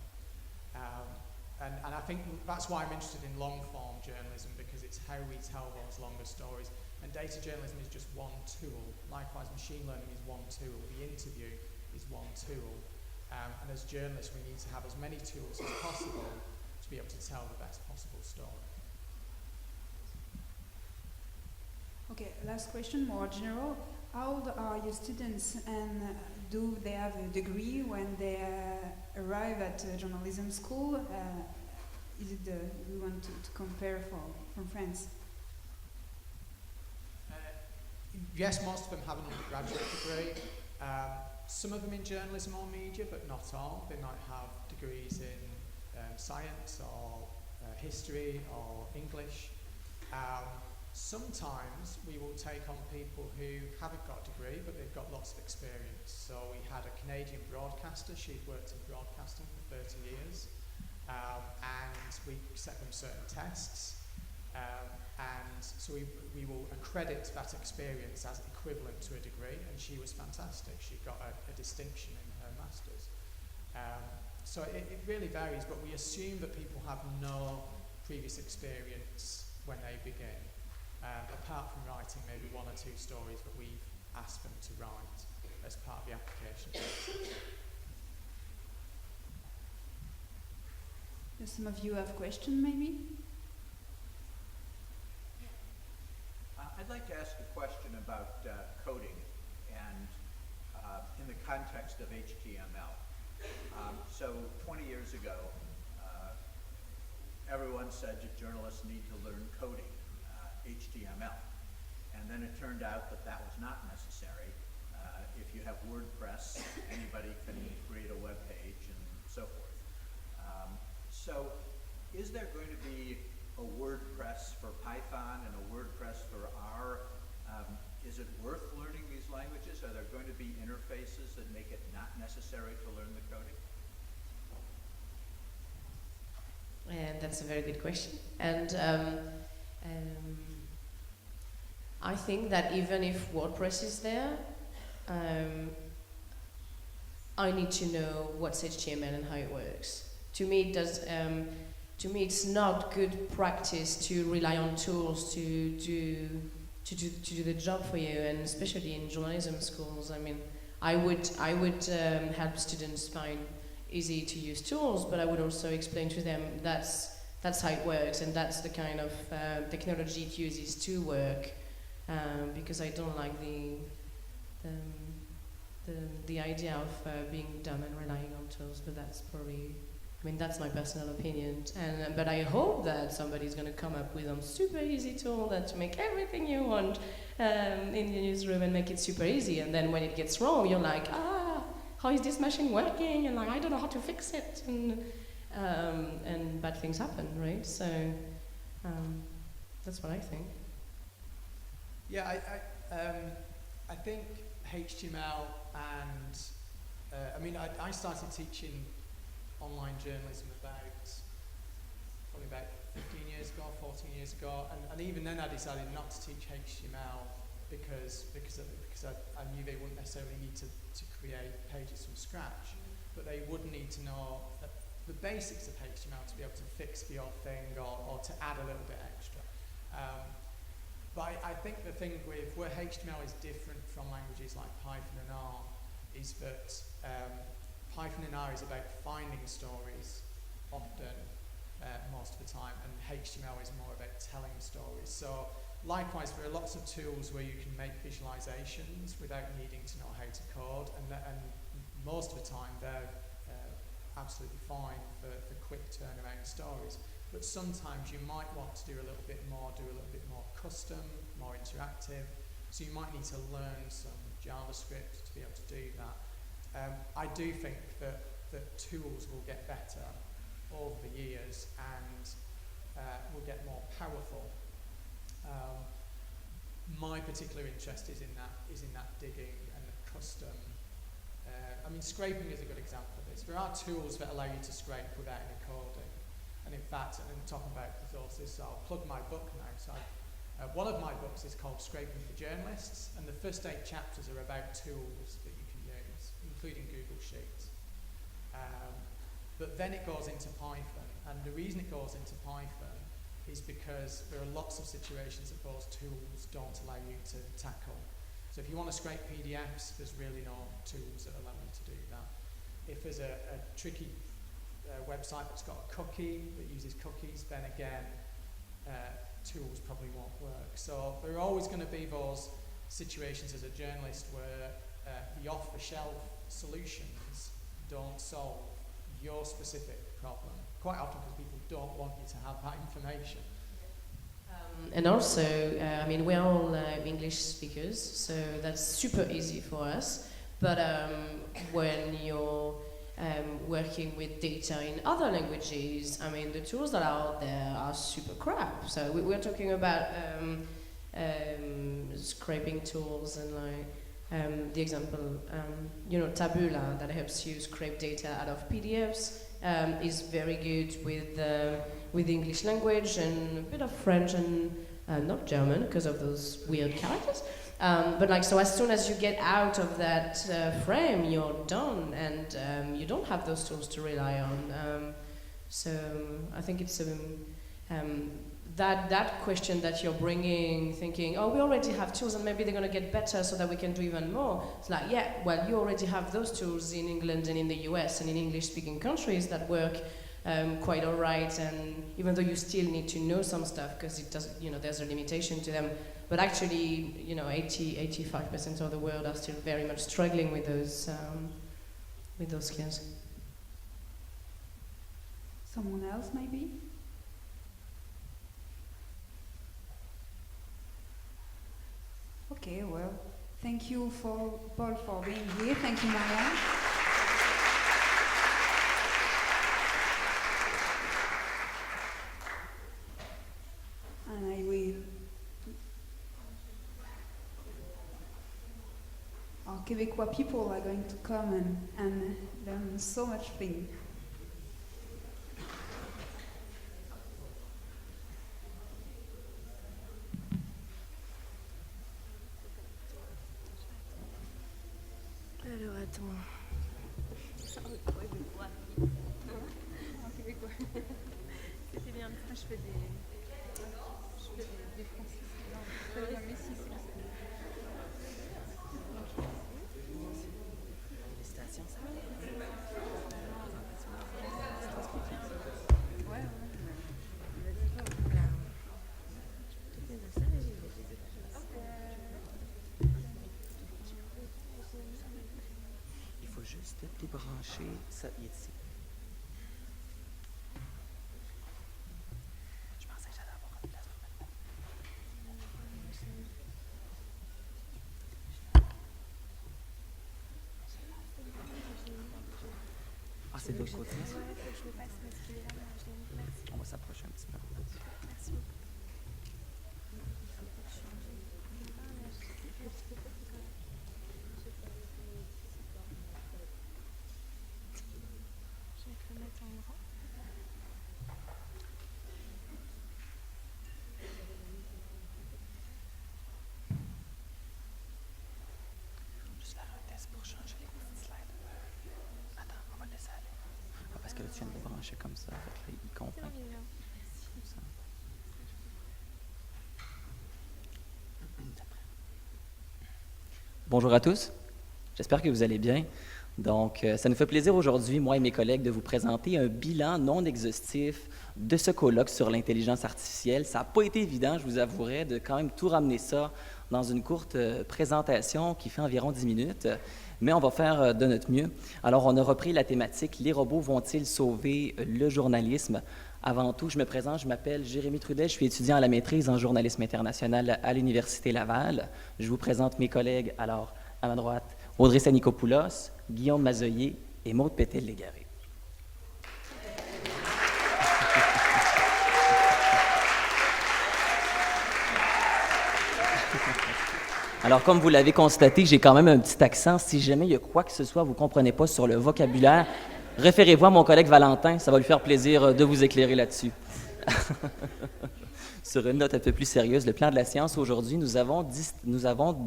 And I think that's why I'm interested in long-form journalism, because it's how we tell those longer stories. And data journalism is just one tool. Likewise, machine learning is one tool. The interview is one tool. And as journalists, we need to have as many tools as possible to be able to tell the best possible story. Okay, last question, more general. How old are your students, and do they have a degree when they arrive at journalism school? Is it we want to compare from France? Yes, most of them have an undergraduate degree. Some of them in journalism or media, but not all. They might have degrees in science or history or English. Sometimes we will take on people who haven't got a degree, but they've got lots of experience. So we had a Canadian broadcaster. She'd worked in broadcasting for 30 years. And we set them certain tests. And so we will accredit that experience as equivalent to a degree, and she was fantastic. She got a distinction in her master's. So it really varies, but we assume that people have no previous experience when they begin, apart from writing maybe 1 or 2 stories that we've asked them to write as part of the application process. Do some of you have questions, maybe? I'd like to ask a question about coding and in the context of HTML. So 20 years ago, everyone said that journalists need to learn coding, HTML. And then it turned out that that was not necessary. If you have WordPress, anybody can create a web page and so forth. So is there going to be a WordPress for Python and a WordPress for R? Is it worth learning these languages? Are there going to be interfaces that make it not necessary to learn the coding? And that's a very good question. And I think that even if WordPress is there, I need to know what's HTML and how it works. To me, it's not good practice to rely on tools to do the job for you, and especially in journalism schools. I mean, I would help students find easy to use tools, but I would also explain to them that's how it works, and that's the kind of technology it uses to work. Because I don't like the idea of being dumb and relying on tools, but that's probably. I mean, that's my personal opinion, but I hope that somebody's going to come up with a super easy tool that to make everything you want in the newsroom and make it super easy. And then when it gets wrong, you're like, how is this machine working? And like, I don't know how to fix it. And bad things happen, right? So that's what I think. Yeah, I think HTML and I started teaching online journalism probably about 15 years ago, 14 years ago, and even then I decided not to teach HTML because I knew they wouldn't necessarily need to create pages from scratch, but they would need to know the basics of HTML to be able to fix the odd thing or to add a little bit extra. But I think the thing with where HTML is different from languages like Python and R is that Python and R is about finding stories often, most of the time, and HTML is more about telling stories. So likewise, there are lots of tools where you can make visualizations without needing to know how to code, and most of the time they're absolutely fine for quick turnaround stories. But sometimes you might want to do a little bit more custom, more interactive, so you might need to learn some JavaScript to be able to do that. I do think that tools will get better over the years and will get more powerful. My particular interest is in that digging and the custom. Scraping is a good example of this. There are tools that allow you to scrape without any coding. And in fact, I'm talking about resources, so I'll plug my book now. So one of my books is called Scraping for Journalists, and the first 8 chapters are about tools that you can use, including Google Sheets. But then it goes into Python, and the reason it goes into Python is because there are lots of situations that those tools don't allow you to tackle. So if you want to scrape PDFs, there's really no tools that allow you to do that. If there's a tricky website that's got a cookie that uses cookies, then again, tools probably won't work. So there are always going to be those situations as a journalist where the off-the-shelf solutions don't solve your specific problem. Quite often because people don't want you to have that information. And also, we're all English speakers, so that's super easy for us. But when you're working with data in other languages, the tools that are out there are super crap. So we're talking about scraping tools and the example, Tabula that helps you scrape data out of PDFs is very good with the English language and a bit of French and not German because of those weird characters. So as soon as you get out of that frame, you're done, and you don't have those tools to rely on. So I think it's That question that you're bringing, thinking, oh, we already have tools and maybe they're going to get better so that we can do even more. It's like, yeah, well, you already have those tools in England and in the US and in English-speaking countries that work quite all right. And even though you still need to know some stuff because it does, there's a limitation to them. But actually, 85% of the world are still very much struggling with those skills. Someone else, maybe? Okay, well, thank you Paul for being here. Thank you, Marianne. And I will. Our Québécois people are going to come and learn so much things. Alors, attends. C'était bien. Moi, je fais des français. Non, mais si, c'est il faut juste débrancher ça, il est ici. Je pensais que j'allais avoir une place pour maintenant. Ah, c'est de l'autre côté. On va s'approcher un petit peu. Merci beaucoup. Je vais te le mettre en grand. Juste faire un test pour changer les petites slides. Attends, on va le laisser aller. Ah, parce que là, tu viens de le brancher comme ça. Fait que là, il comprend. Comme ça. Bonjour à tous, j'espère que vous allez bien. Donc, ça nous fait plaisir aujourd'hui, moi et mes collègues, de vous présenter un bilan non exhaustif de ce colloque sur l'intelligence artificielle. Ça n'a pas été évident, je vous avouerai, de quand même tout ramener ça dans une courte présentation qui fait environ 10 minutes, mais on va faire de notre mieux. Alors, on a repris la thématique « Les robots vont-ils sauver le journalisme ?» Avant tout, je me présente, je m'appelle Jérémy Trudel, je suis étudiant à la maîtrise en journalisme international à l'Université Laval. Je vous présente mes collègues, alors, à ma droite, Audrey Sanikopoulos, Guillaume Mazoyer et Maude Pétel-Légaré. Alors, comme vous l'avez constaté, j'ai quand même un petit accent. Si jamais il y a quoi que ce soit, vous ne comprenez pas sur le vocabulaire, référez-vous à mon collègue Valentin, ça va lui faire plaisir de vous éclairer là-dessus. Sur une note un peu plus sérieuse, le plan de la science, aujourd'hui, nous avons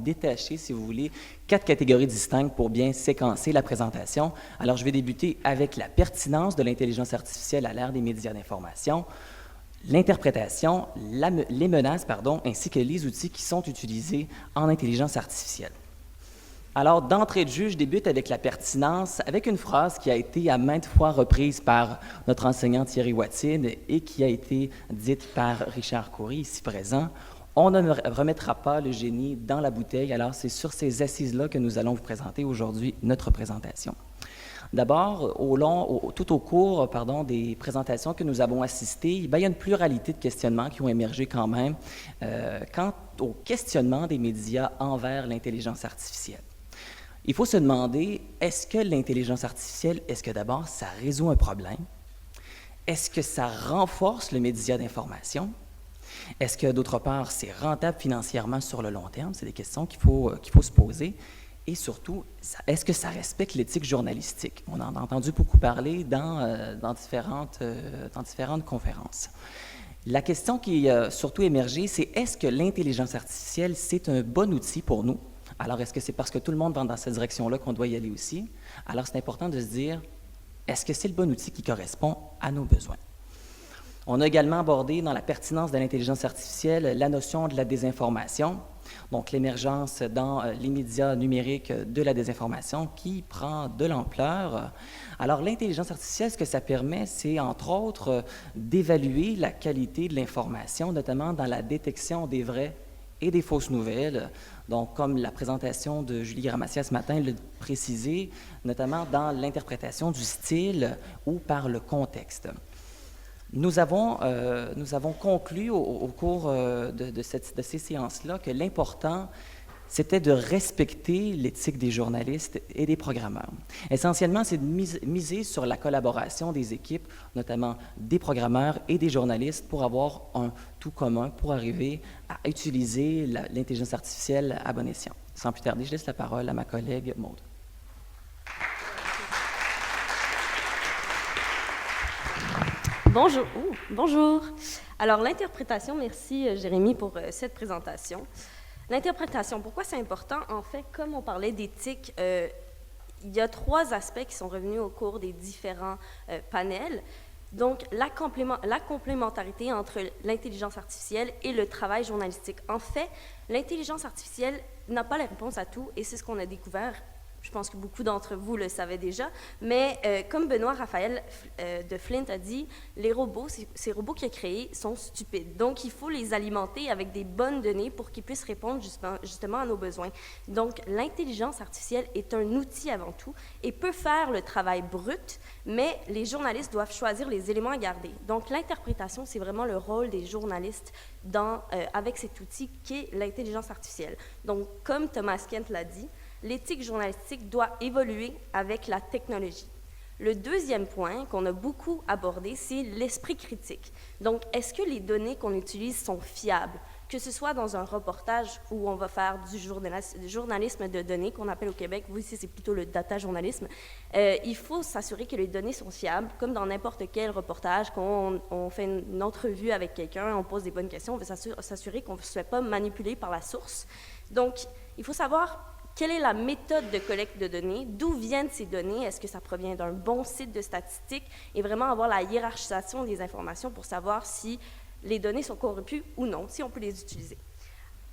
détaché, si vous voulez, 4 catégories distinctes pour bien séquencer la présentation. Alors, je vais débuter avec la pertinence de l'intelligence artificielle à l'ère des médias d'information, l'interprétation, les menaces, ainsi que les outils qui sont utilisés en intelligence artificielle. Alors, d'entrée de jeu, je débute avec la pertinence, avec une phrase qui a été à maintes fois reprise par notre enseignant Thierry Watine et qui a été dite par Richard Coury, ici présent. On ne remettra pas le génie dans la bouteille. Alors, c'est sur ces assises-là que nous allons vous présenter aujourd'hui notre présentation. D'abord, tout au cours des présentations que nous avons assistées, il y a une pluralité de questionnements qui ont émergé quand même quant au questionnement des médias envers l'intelligence artificielle. Il faut se demander, est-ce que l'intelligence artificielle, est-ce que d'abord ça résout un problème? Est-ce que ça renforce le média d'information? Est-ce que d'autre part, c'est rentable financièrement sur le long terme? C'est des questions qu'il faut se poser. Et surtout, est-ce que ça respecte l'éthique journalistique? On en a entendu beaucoup parler dans différentes conférences. La question qui a surtout émergé, c'est est-ce que l'intelligence artificielle, c'est un bon outil pour nous? Alors, est-ce que c'est parce que tout le monde va dans cette direction-là qu'on doit y aller aussi? Alors, c'est important de se dire, est-ce que c'est le bon outil qui correspond à nos besoins? On a également abordé dans la pertinence de l'intelligence artificielle la notion de la désinformation, donc l'émergence dans les médias numériques de la désinformation qui prend de l'ampleur. Alors l'intelligence artificielle, ce que ça permet, c'est entre autres d'évaluer la qualité de l'information, notamment dans la détection des vraies et des fausses nouvelles. Donc, comme la présentation de Julie Gramassia ce matin l'a précisé, notamment dans l'interprétation du style ou par le contexte. Nous avons conclu au cours de ces séances-là que l'important, c'était de respecter l'éthique des journalistes et des programmeurs. Essentiellement, c'est de miser sur la collaboration des équipes, notamment des programmeurs et des journalistes, pour avoir un tout commun, pour arriver à utiliser l'intelligence artificielle à bon escient. Sans plus tarder, je laisse la parole à ma collègue Maude. Bonjour. Bonjour. Alors, l'interprétation, merci Jérémy pour cette présentation. L'interprétation, pourquoi c'est important? En fait, comme on parlait d'éthique, il y a 3 aspects qui sont revenus au cours des différents panels. Donc, la complémentarité entre l'intelligence artificielle et le travail journalistique. En fait, l'intelligence artificielle n'a pas la réponse à tout, et c'est ce qu'on a découvert. Je pense que beaucoup d'entre vous le savaient déjà, mais comme Benoît Raphaël de Flint a dit, les robots, ces robots qu'il a créés sont stupides. Donc, il faut les alimenter avec des bonnes données pour qu'ils puissent répondre justement à nos besoins. Donc, l'intelligence artificielle est un outil avant tout et peut faire le travail brut, mais les journalistes doivent choisir les éléments à garder. Donc, l'interprétation, c'est vraiment le rôle des journalistes avec cet outil qui est l'intelligence artificielle. Donc, comme Thomas Kent l'a dit, l'éthique journalistique doit évoluer avec la technologie. Le deuxième point qu'on a beaucoup abordé, c'est l'esprit critique. Donc, est-ce que les données qu'on utilise sont fiables? Que ce soit dans un reportage où on va faire du journalisme de données, qu'on appelle au Québec, vous ici c'est plutôt le data journalisme, il faut s'assurer que les données sont fiables, comme dans n'importe quel reportage, quand on fait une entrevue avec quelqu'un, on pose des bonnes questions, on veut s'assurer qu'on ne se fait pas manipuler par la source. Donc, il faut savoir quelle est la méthode de collecte de données, d'où viennent ces données, est-ce que ça provient d'un bon site de statistiques, et vraiment avoir la hiérarchisation des informations pour savoir si les données sont corrompues ou non, si on peut les utiliser.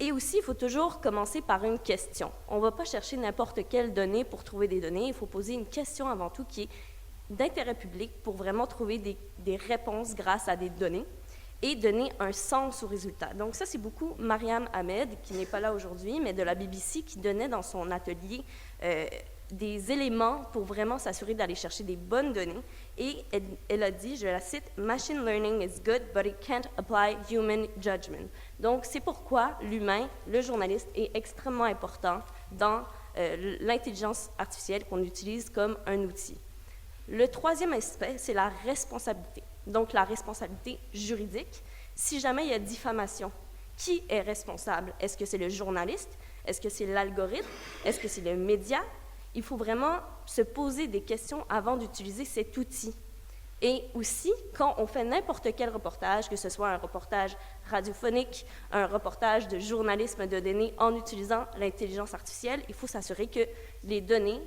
Et aussi, il faut toujours commencer par une question. On ne va pas chercher n'importe quelle donnée pour trouver des données, il faut poser une question avant tout qui est d'intérêt public pour vraiment trouver des réponses grâce à des données et donner un sens aux résultats. Donc ça, c'est beaucoup Mariam Ahmed, qui n'est pas là aujourd'hui, mais de la BBC, qui donnait dans son atelier des éléments pour vraiment s'assurer d'aller chercher des bonnes données. Et elle a dit, je la cite, « Machine learning is good, but it can't apply human judgment ». Donc c'est pourquoi l'humain, le journaliste, est extrêmement important dans l'intelligence artificielle qu'on utilise comme un outil. Le troisième aspect, c'est la responsabilité. Donc, la responsabilité juridique. Si jamais il y a diffamation, qui est responsable? Est-ce que c'est le journaliste? Est-ce que c'est l'algorithme? Est-ce que c'est le média? Il faut vraiment se poser des questions avant d'utiliser cet outil. Et aussi, quand on fait n'importe quel reportage, que ce soit un reportage radiophonique, un reportage de journalisme de données en utilisant l'intelligence artificielle, il faut s'assurer que les données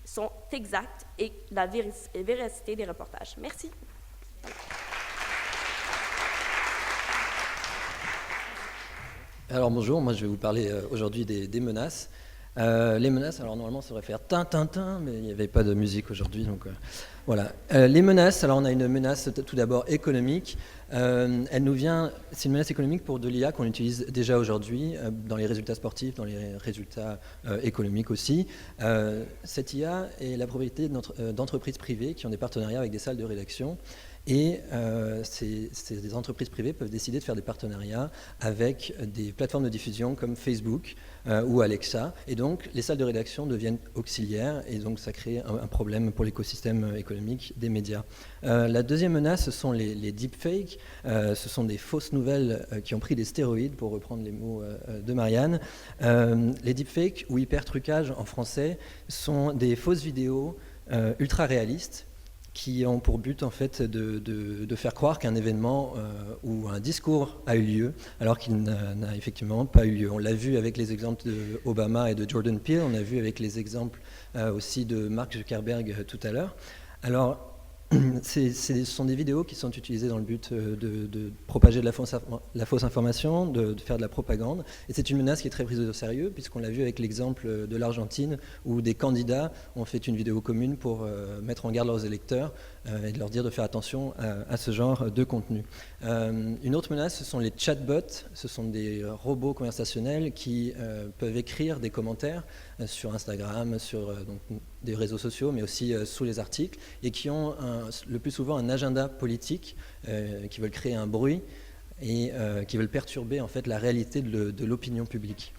sont exactes et la véracité des reportages. Merci. Alors bonjour, moi je vais vous parler aujourd'hui des menaces. Les menaces, alors normalement ça devrait faire tin, mais il n'y avait pas de musique aujourd'hui, donc voilà. Les menaces, alors on a une menace tout d'abord économique. Elle nous vient, c'est une menace économique pour de l'IA qu'on utilise déjà aujourd'hui dans les résultats sportifs, dans les résultats économiques aussi. Cette IA est la propriété d'entreprises privées qui ont des partenariats avec des salles de rédaction. Et ces entreprises privées peuvent décider de faire des partenariats avec des plateformes de diffusion comme Facebook ou Alexa. Et donc, les salles de rédaction deviennent auxiliaires et donc ça crée un problème pour l'écosystème économique des médias. La deuxième menace, ce sont les deepfakes. Ce sont des fausses nouvelles qui ont pris des stéroïdes, pour reprendre les mots de Marianne. Les deepfakes, ou hypertrucage en français, sont des fausses vidéos ultra réalistes qui ont pour but en fait de faire croire qu'un événement ou un discours a eu lieu alors qu'il n'a effectivement pas eu lieu. On l'a vu avec les exemples d'Obama et de Jordan Peele, on a vu avec les exemples aussi de Mark Zuckerberg tout à l'heure. Alors, ce sont des vidéos qui sont utilisées dans le but de propager de la fausse information, de faire de la propagande. Et c'est une menace qui est très prise au sérieux, puisqu'on l'a vu avec l'exemple de l'Argentine, où des candidats ont fait une vidéo commune pour mettre en garde leurs électeurs et de leur dire de faire attention à ce genre de contenu. Une autre menace, ce sont les chatbots. Ce sont des robots conversationnels qui peuvent écrire des commentaires sur Instagram, sur des réseaux sociaux, mais aussi sous les articles, et qui ont le plus souvent un agenda politique, qui veulent créer un bruit et qui veulent perturber en fait la réalité de l'opinion publique.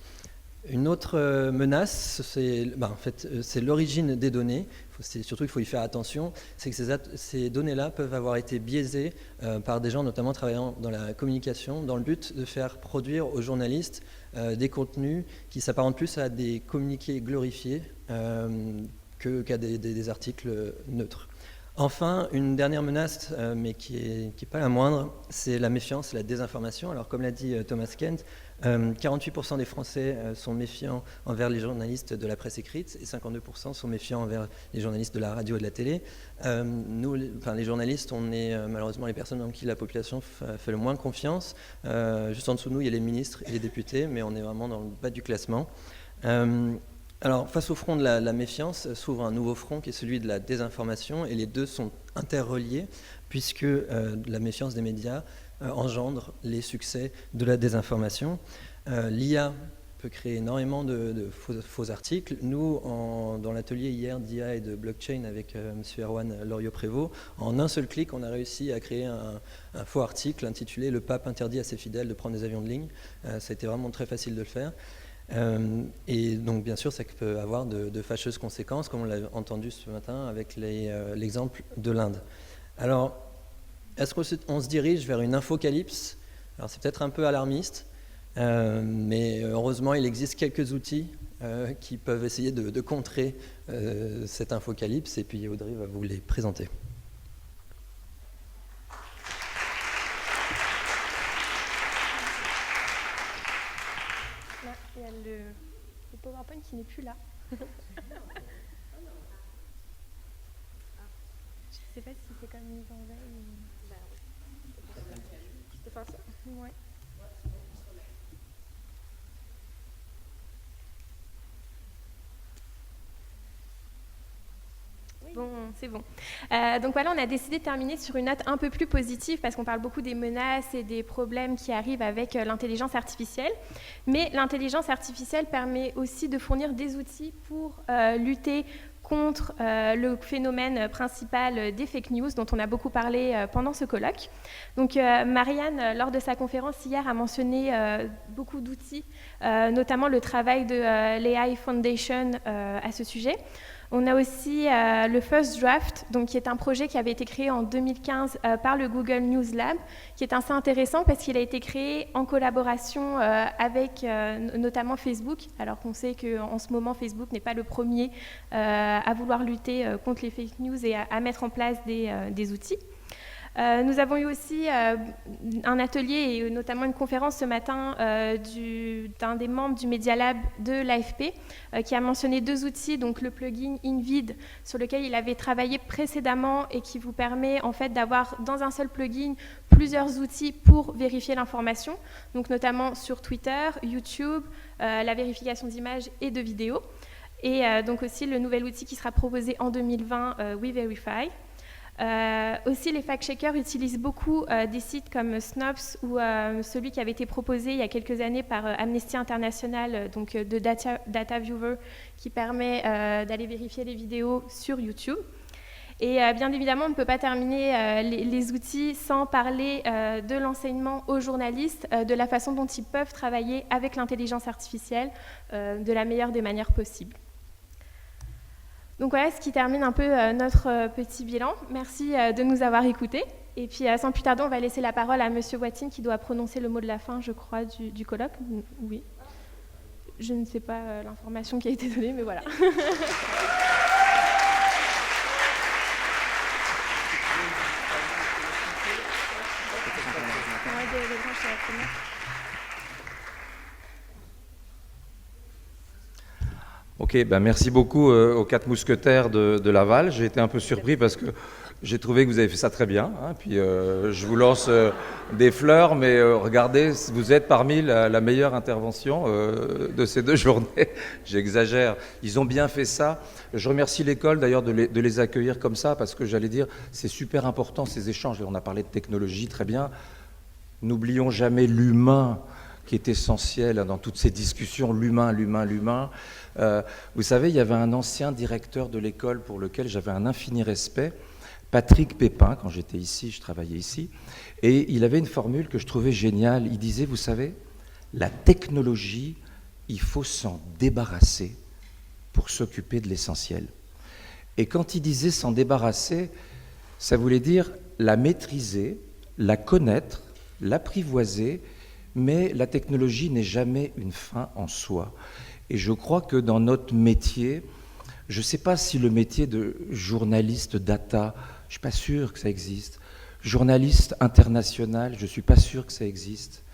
Une autre menace, c'est l'origine des données. Surtout, il faut y faire attention. C'est que ces données-là peuvent avoir été biaisées par des gens, notamment travaillant dans la communication, dans le but de faire produire aux journalistes des contenus qui s'apparentent plus à des communiqués glorifiés qu'à des articles neutres. Enfin, une dernière menace, mais qui est pas la moindre, c'est la méfiance et la désinformation. Alors, comme l'a dit Thomas Kent, 48% des Français sont méfiants envers les journalistes de la presse écrite et 52% sont méfiants envers les journalistes de la radio et de la télé. Nous, les journalistes, on est malheureusement les personnes en qui la population fait le moins confiance. Juste en dessous de nous, il y a les ministres et les députés, mais on est vraiment dans le bas du classement. Alors, face au front de la méfiance, s'ouvre un nouveau front qui est celui de la désinformation, et les deux sont interreliés, puisque la méfiance des médias engendre les succès de la désinformation. L'IA peut créer énormément de faux articles. Nous, dans l'atelier hier d'IA et de blockchain avec M. Erwan Loriot-Prévost, en un seul clic, on a réussi à créer un faux article intitulé « Le pape interdit à ses fidèles de prendre des avions de ligne ». Ça a été vraiment très facile de le faire. Et donc, bien sûr, ça peut avoir de fâcheuses conséquences, comme on l'a entendu ce matin avec l'exemple de l'Inde. Alors, est-ce qu'on se dirige vers une infocalypse? Alors, c'est peut-être un peu alarmiste, mais heureusement, il existe quelques outils qui peuvent essayer de contrer cette infocalypse, et puis Audrey va vous les présenter. Là, il y a le PowerPoint qui n'est plus là. Je ne sais pas si c'est comme mise en veille. Je te fais ça. Ouais. Bon, c'est bon. Donc voilà, on a décidé de terminer sur une note un peu plus positive parce qu'on parle beaucoup des menaces et des problèmes qui arrivent avec l'intelligence artificielle. Mais l'intelligence artificielle permet aussi de fournir des outils pour lutter contre le phénomène principal des fake news dont on a beaucoup parlé pendant ce colloque. Donc Marianne, lors de sa conférence hier, a mentionné beaucoup d'outils, notamment le travail de l'AI Foundation à ce sujet. On a aussi le First Draft, donc, qui est un projet qui avait été créé en 2015 par le Google News Lab, qui est assez intéressant parce qu'il a été créé en collaboration avec notamment Facebook, alors qu'on sait qu'en ce moment, Facebook n'est pas le premier à vouloir lutter contre les fake news et à mettre en place des outils. Nous avons eu aussi un atelier et notamment une conférence ce matin d'un des membres du Media Lab de l'AFP qui a mentionné deux outils, donc le plugin InVid sur lequel il avait travaillé précédemment et qui vous permet en fait d'avoir dans un seul plugin plusieurs outils pour vérifier l'information, donc notamment sur Twitter, YouTube, la vérification d'images et de vidéos. Et donc aussi le nouvel outil qui sera proposé en 2020, WeVerify. Aussi, les fact-checkers utilisent beaucoup des sites comme Snopes ou celui qui avait été proposé il y a quelques années par Amnesty International, donc de Data Viewer, qui permet d'aller vérifier les vidéos sur YouTube. Et bien évidemment, on ne peut pas terminer les outils sans parler de l'enseignement aux journalistes, de la façon dont ils peuvent travailler avec l'intelligence artificielle de la meilleure des manières possibles. Donc voilà ce qui termine un peu notre petit bilan. Merci de nous avoir écoutés. Et puis sans plus tarder, on va laisser la parole à Monsieur Watine qui doit prononcer le mot de la fin, je crois, du colloque. Oui. Je ne sais pas l'information qui a été donnée, mais voilà. Ok, ben merci beaucoup aux 4 mousquetaires de Laval. J'ai été un peu surpris parce que J'ai trouvé que vous avez fait ça très bien. Hein, puis je vous lance des fleurs, mais regardez, vous êtes parmi la meilleure intervention de ces 2 journées. J'exagère. Ils ont bien fait ça. Je remercie l'école d'ailleurs de les accueillir comme ça, parce que j'allais dire, c'est super important ces échanges. On a parlé de technologie, très bien. N'oublions jamais l'humain qui est essentiel dans toutes ces discussions, l'humain. Vous savez, il y avait un ancien directeur de l'école pour lequel j'avais un infini respect, Patrick Pépin, quand j'étais ici, je travaillais ici, et il avait une formule que je trouvais géniale. Il disait, vous savez, la technologie, il faut s'en débarrasser pour s'occuper de l'essentiel. Et quand il disait s'en débarrasser, ça voulait dire la maîtriser, la connaître, l'apprivoiser, mais la technologie n'est jamais une fin en soi. Et je crois que dans notre métier, je ne sais pas si le métier de journaliste data, je ne suis pas sûr que ça existe. Journaliste international, je ne suis pas sûr que ça existe.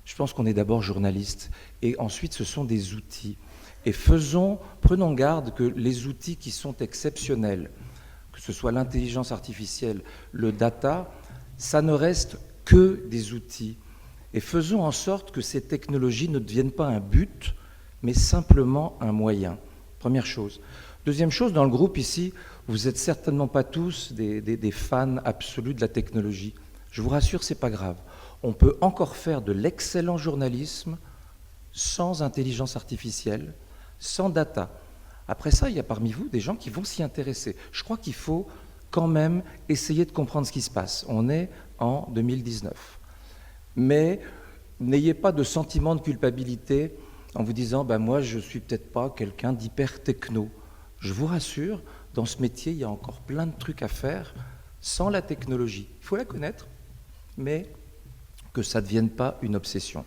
Je pense qu'on est d'abord journaliste. Et ensuite, ce sont des outils. Et prenons garde que les outils qui sont exceptionnels, que ce soit l'intelligence artificielle, le data, ça ne reste que des outils. Et faisons en sorte que ces technologies ne deviennent pas un but, mais simplement un moyen. Première chose. Deuxième chose, dans le groupe ici, vous n'êtes certainement pas tous des fans absolus de la technologie. Je vous rassure, ce n'est pas grave. On peut encore faire de l'excellent journalisme sans intelligence artificielle, sans data. Après ça, il y a parmi vous des gens qui vont s'y intéresser. Je crois qu'il faut quand même essayer de comprendre ce qui se passe. On est en 2019. Mais n'ayez pas de sentiment de culpabilité en vous disant moi, je ne suis peut-être pas quelqu'un d'hyper techno. Je vous rassure, dans ce métier, il y a encore plein de trucs à faire sans la technologie. Il faut la connaître, mais que ça ne devienne pas une obsession.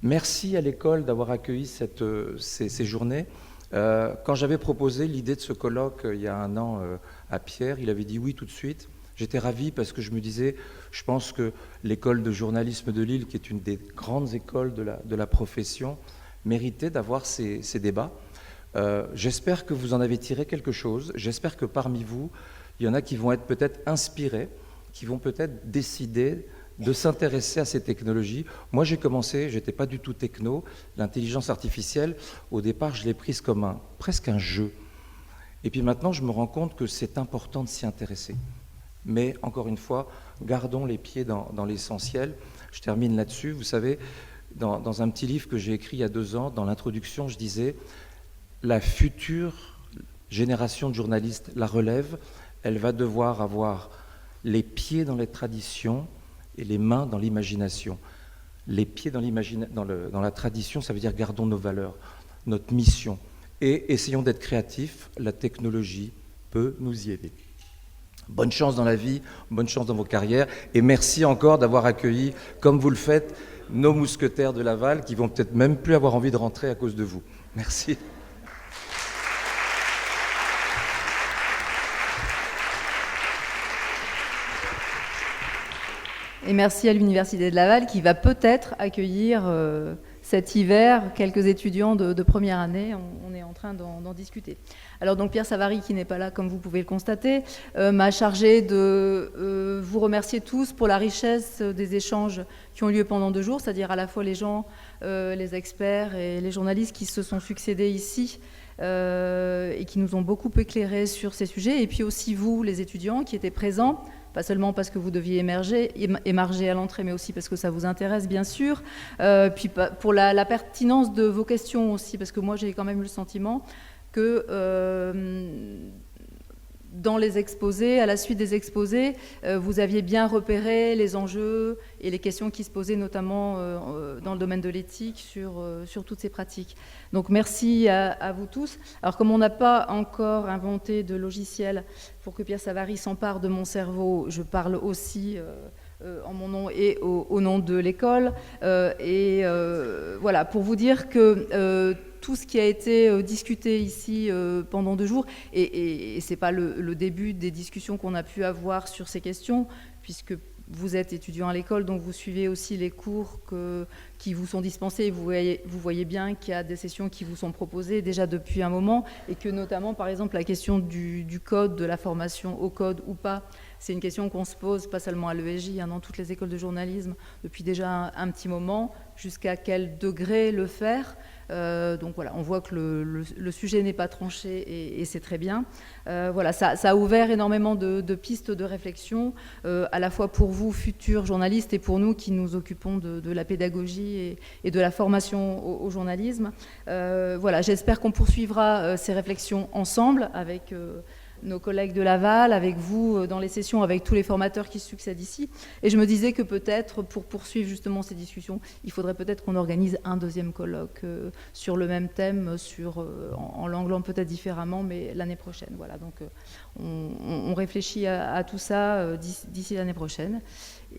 Merci à l'école d'avoir accueilli ces journées. Quand j'avais proposé l'idée de ce colloque il y a 1 an à Pierre, il avait dit oui tout de suite. J'étais ravi parce que je me disais, je pense que l'école de journalisme de Lille, qui est une des grandes écoles de la profession, méritait d'avoir ces débats. J'espère que vous en avez tiré quelque chose. J'espère que parmi vous, il y en a qui vont être peut-être inspirés, qui vont peut-être décider de s'intéresser à ces technologies. Moi, j'ai commencé, je n'étais pas du tout techno. L'intelligence artificielle, au départ, je l'ai prise comme presque un jeu. Et puis maintenant, je me rends compte que c'est important de s'y intéresser. Mais, encore une fois, gardons les pieds dans l'essentiel. Je termine là-dessus. Vous savez, dans un petit livre que j'ai écrit il y a 2 ans, dans l'introduction, je disais « La future génération de journalistes, la relève, elle va devoir avoir les pieds dans les traditions et les mains dans l'imagination. Les pieds dans la tradition, ça veut dire gardons nos valeurs, notre mission. Et essayons d'être créatifs, la technologie peut nous y aider. » Bonne chance dans la vie, bonne chance dans vos carrières, et merci encore d'avoir accueilli, comme vous le faites, nos mousquetaires de Laval, qui vont peut-être même plus avoir envie de rentrer à cause de vous. Merci. Et merci à l'Université de Laval qui va peut-être accueillir cet hiver quelques étudiants de première année. On est en train d'en discuter. Alors donc Pierre Savary, qui n'est pas là comme vous pouvez le constater, m'a chargé de vous remercier tous pour la richesse des échanges qui ont lieu pendant 2 jours, c'est-à-dire à la fois les gens, les experts et les journalistes qui se sont succédés ici et qui nous ont beaucoup éclairés sur ces sujets, et puis aussi vous, les étudiants, qui étaient présents, pas seulement parce que vous deviez émarger à l'entrée, mais aussi parce que ça vous intéresse, bien sûr. Puis pour la pertinence de vos questions aussi, parce que moi, j'ai quand même le sentiment que dans les exposés, à la suite des exposés, vous aviez bien repéré les enjeux et les questions qui se posaient, notamment dans le domaine de l'éthique, sur toutes ces pratiques. Donc merci à vous tous. Alors comme on n'a pas encore inventé de logiciel pour que Pierre Savary s'empare de mon cerveau, je parle aussi en mon nom et au nom de l'école. Voilà, pour vous dire que tout ce qui a été discuté ici pendant 2 jours, et ce n'est pas le début des discussions qu'on a pu avoir sur ces questions, puisque vous êtes étudiant à l'école, donc vous suivez aussi les cours qui vous sont dispensés. Vous voyez bien qu'il y a des sessions qui vous sont proposées déjà depuis un moment, et que notamment, par exemple, la question du code, de la formation au code ou pas, c'est une question qu'on se pose, pas seulement à l'ESJ, dans toutes les écoles de journalisme, depuis déjà un petit moment, jusqu'à quel degré le faire. Donc voilà, on voit que le sujet n'est pas tranché et c'est très bien. Voilà, ça a ouvert énormément de pistes de réflexion, à la fois pour vous, futurs journalistes, et pour nous qui nous occupons de la pédagogie et de la formation au journalisme. Voilà, j'espère qu'on poursuivra ces réflexions ensemble avec nos collègues de Laval, avec vous dans les sessions, avec tous les formateurs qui succèdent ici. Et je me disais que peut-être, pour poursuivre justement ces discussions, il faudrait peut-être qu'on organise un deuxième colloque sur le même thème, en l'anglant peut-être différemment, mais l'année prochaine. Voilà, donc on réfléchit à tout ça d'ici l'année prochaine.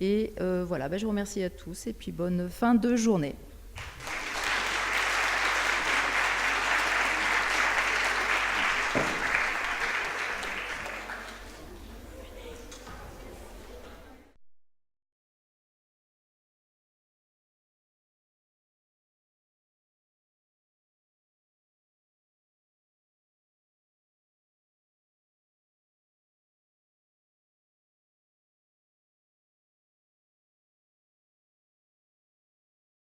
Et voilà, je vous remercie à tous et puis bonne fin de journée.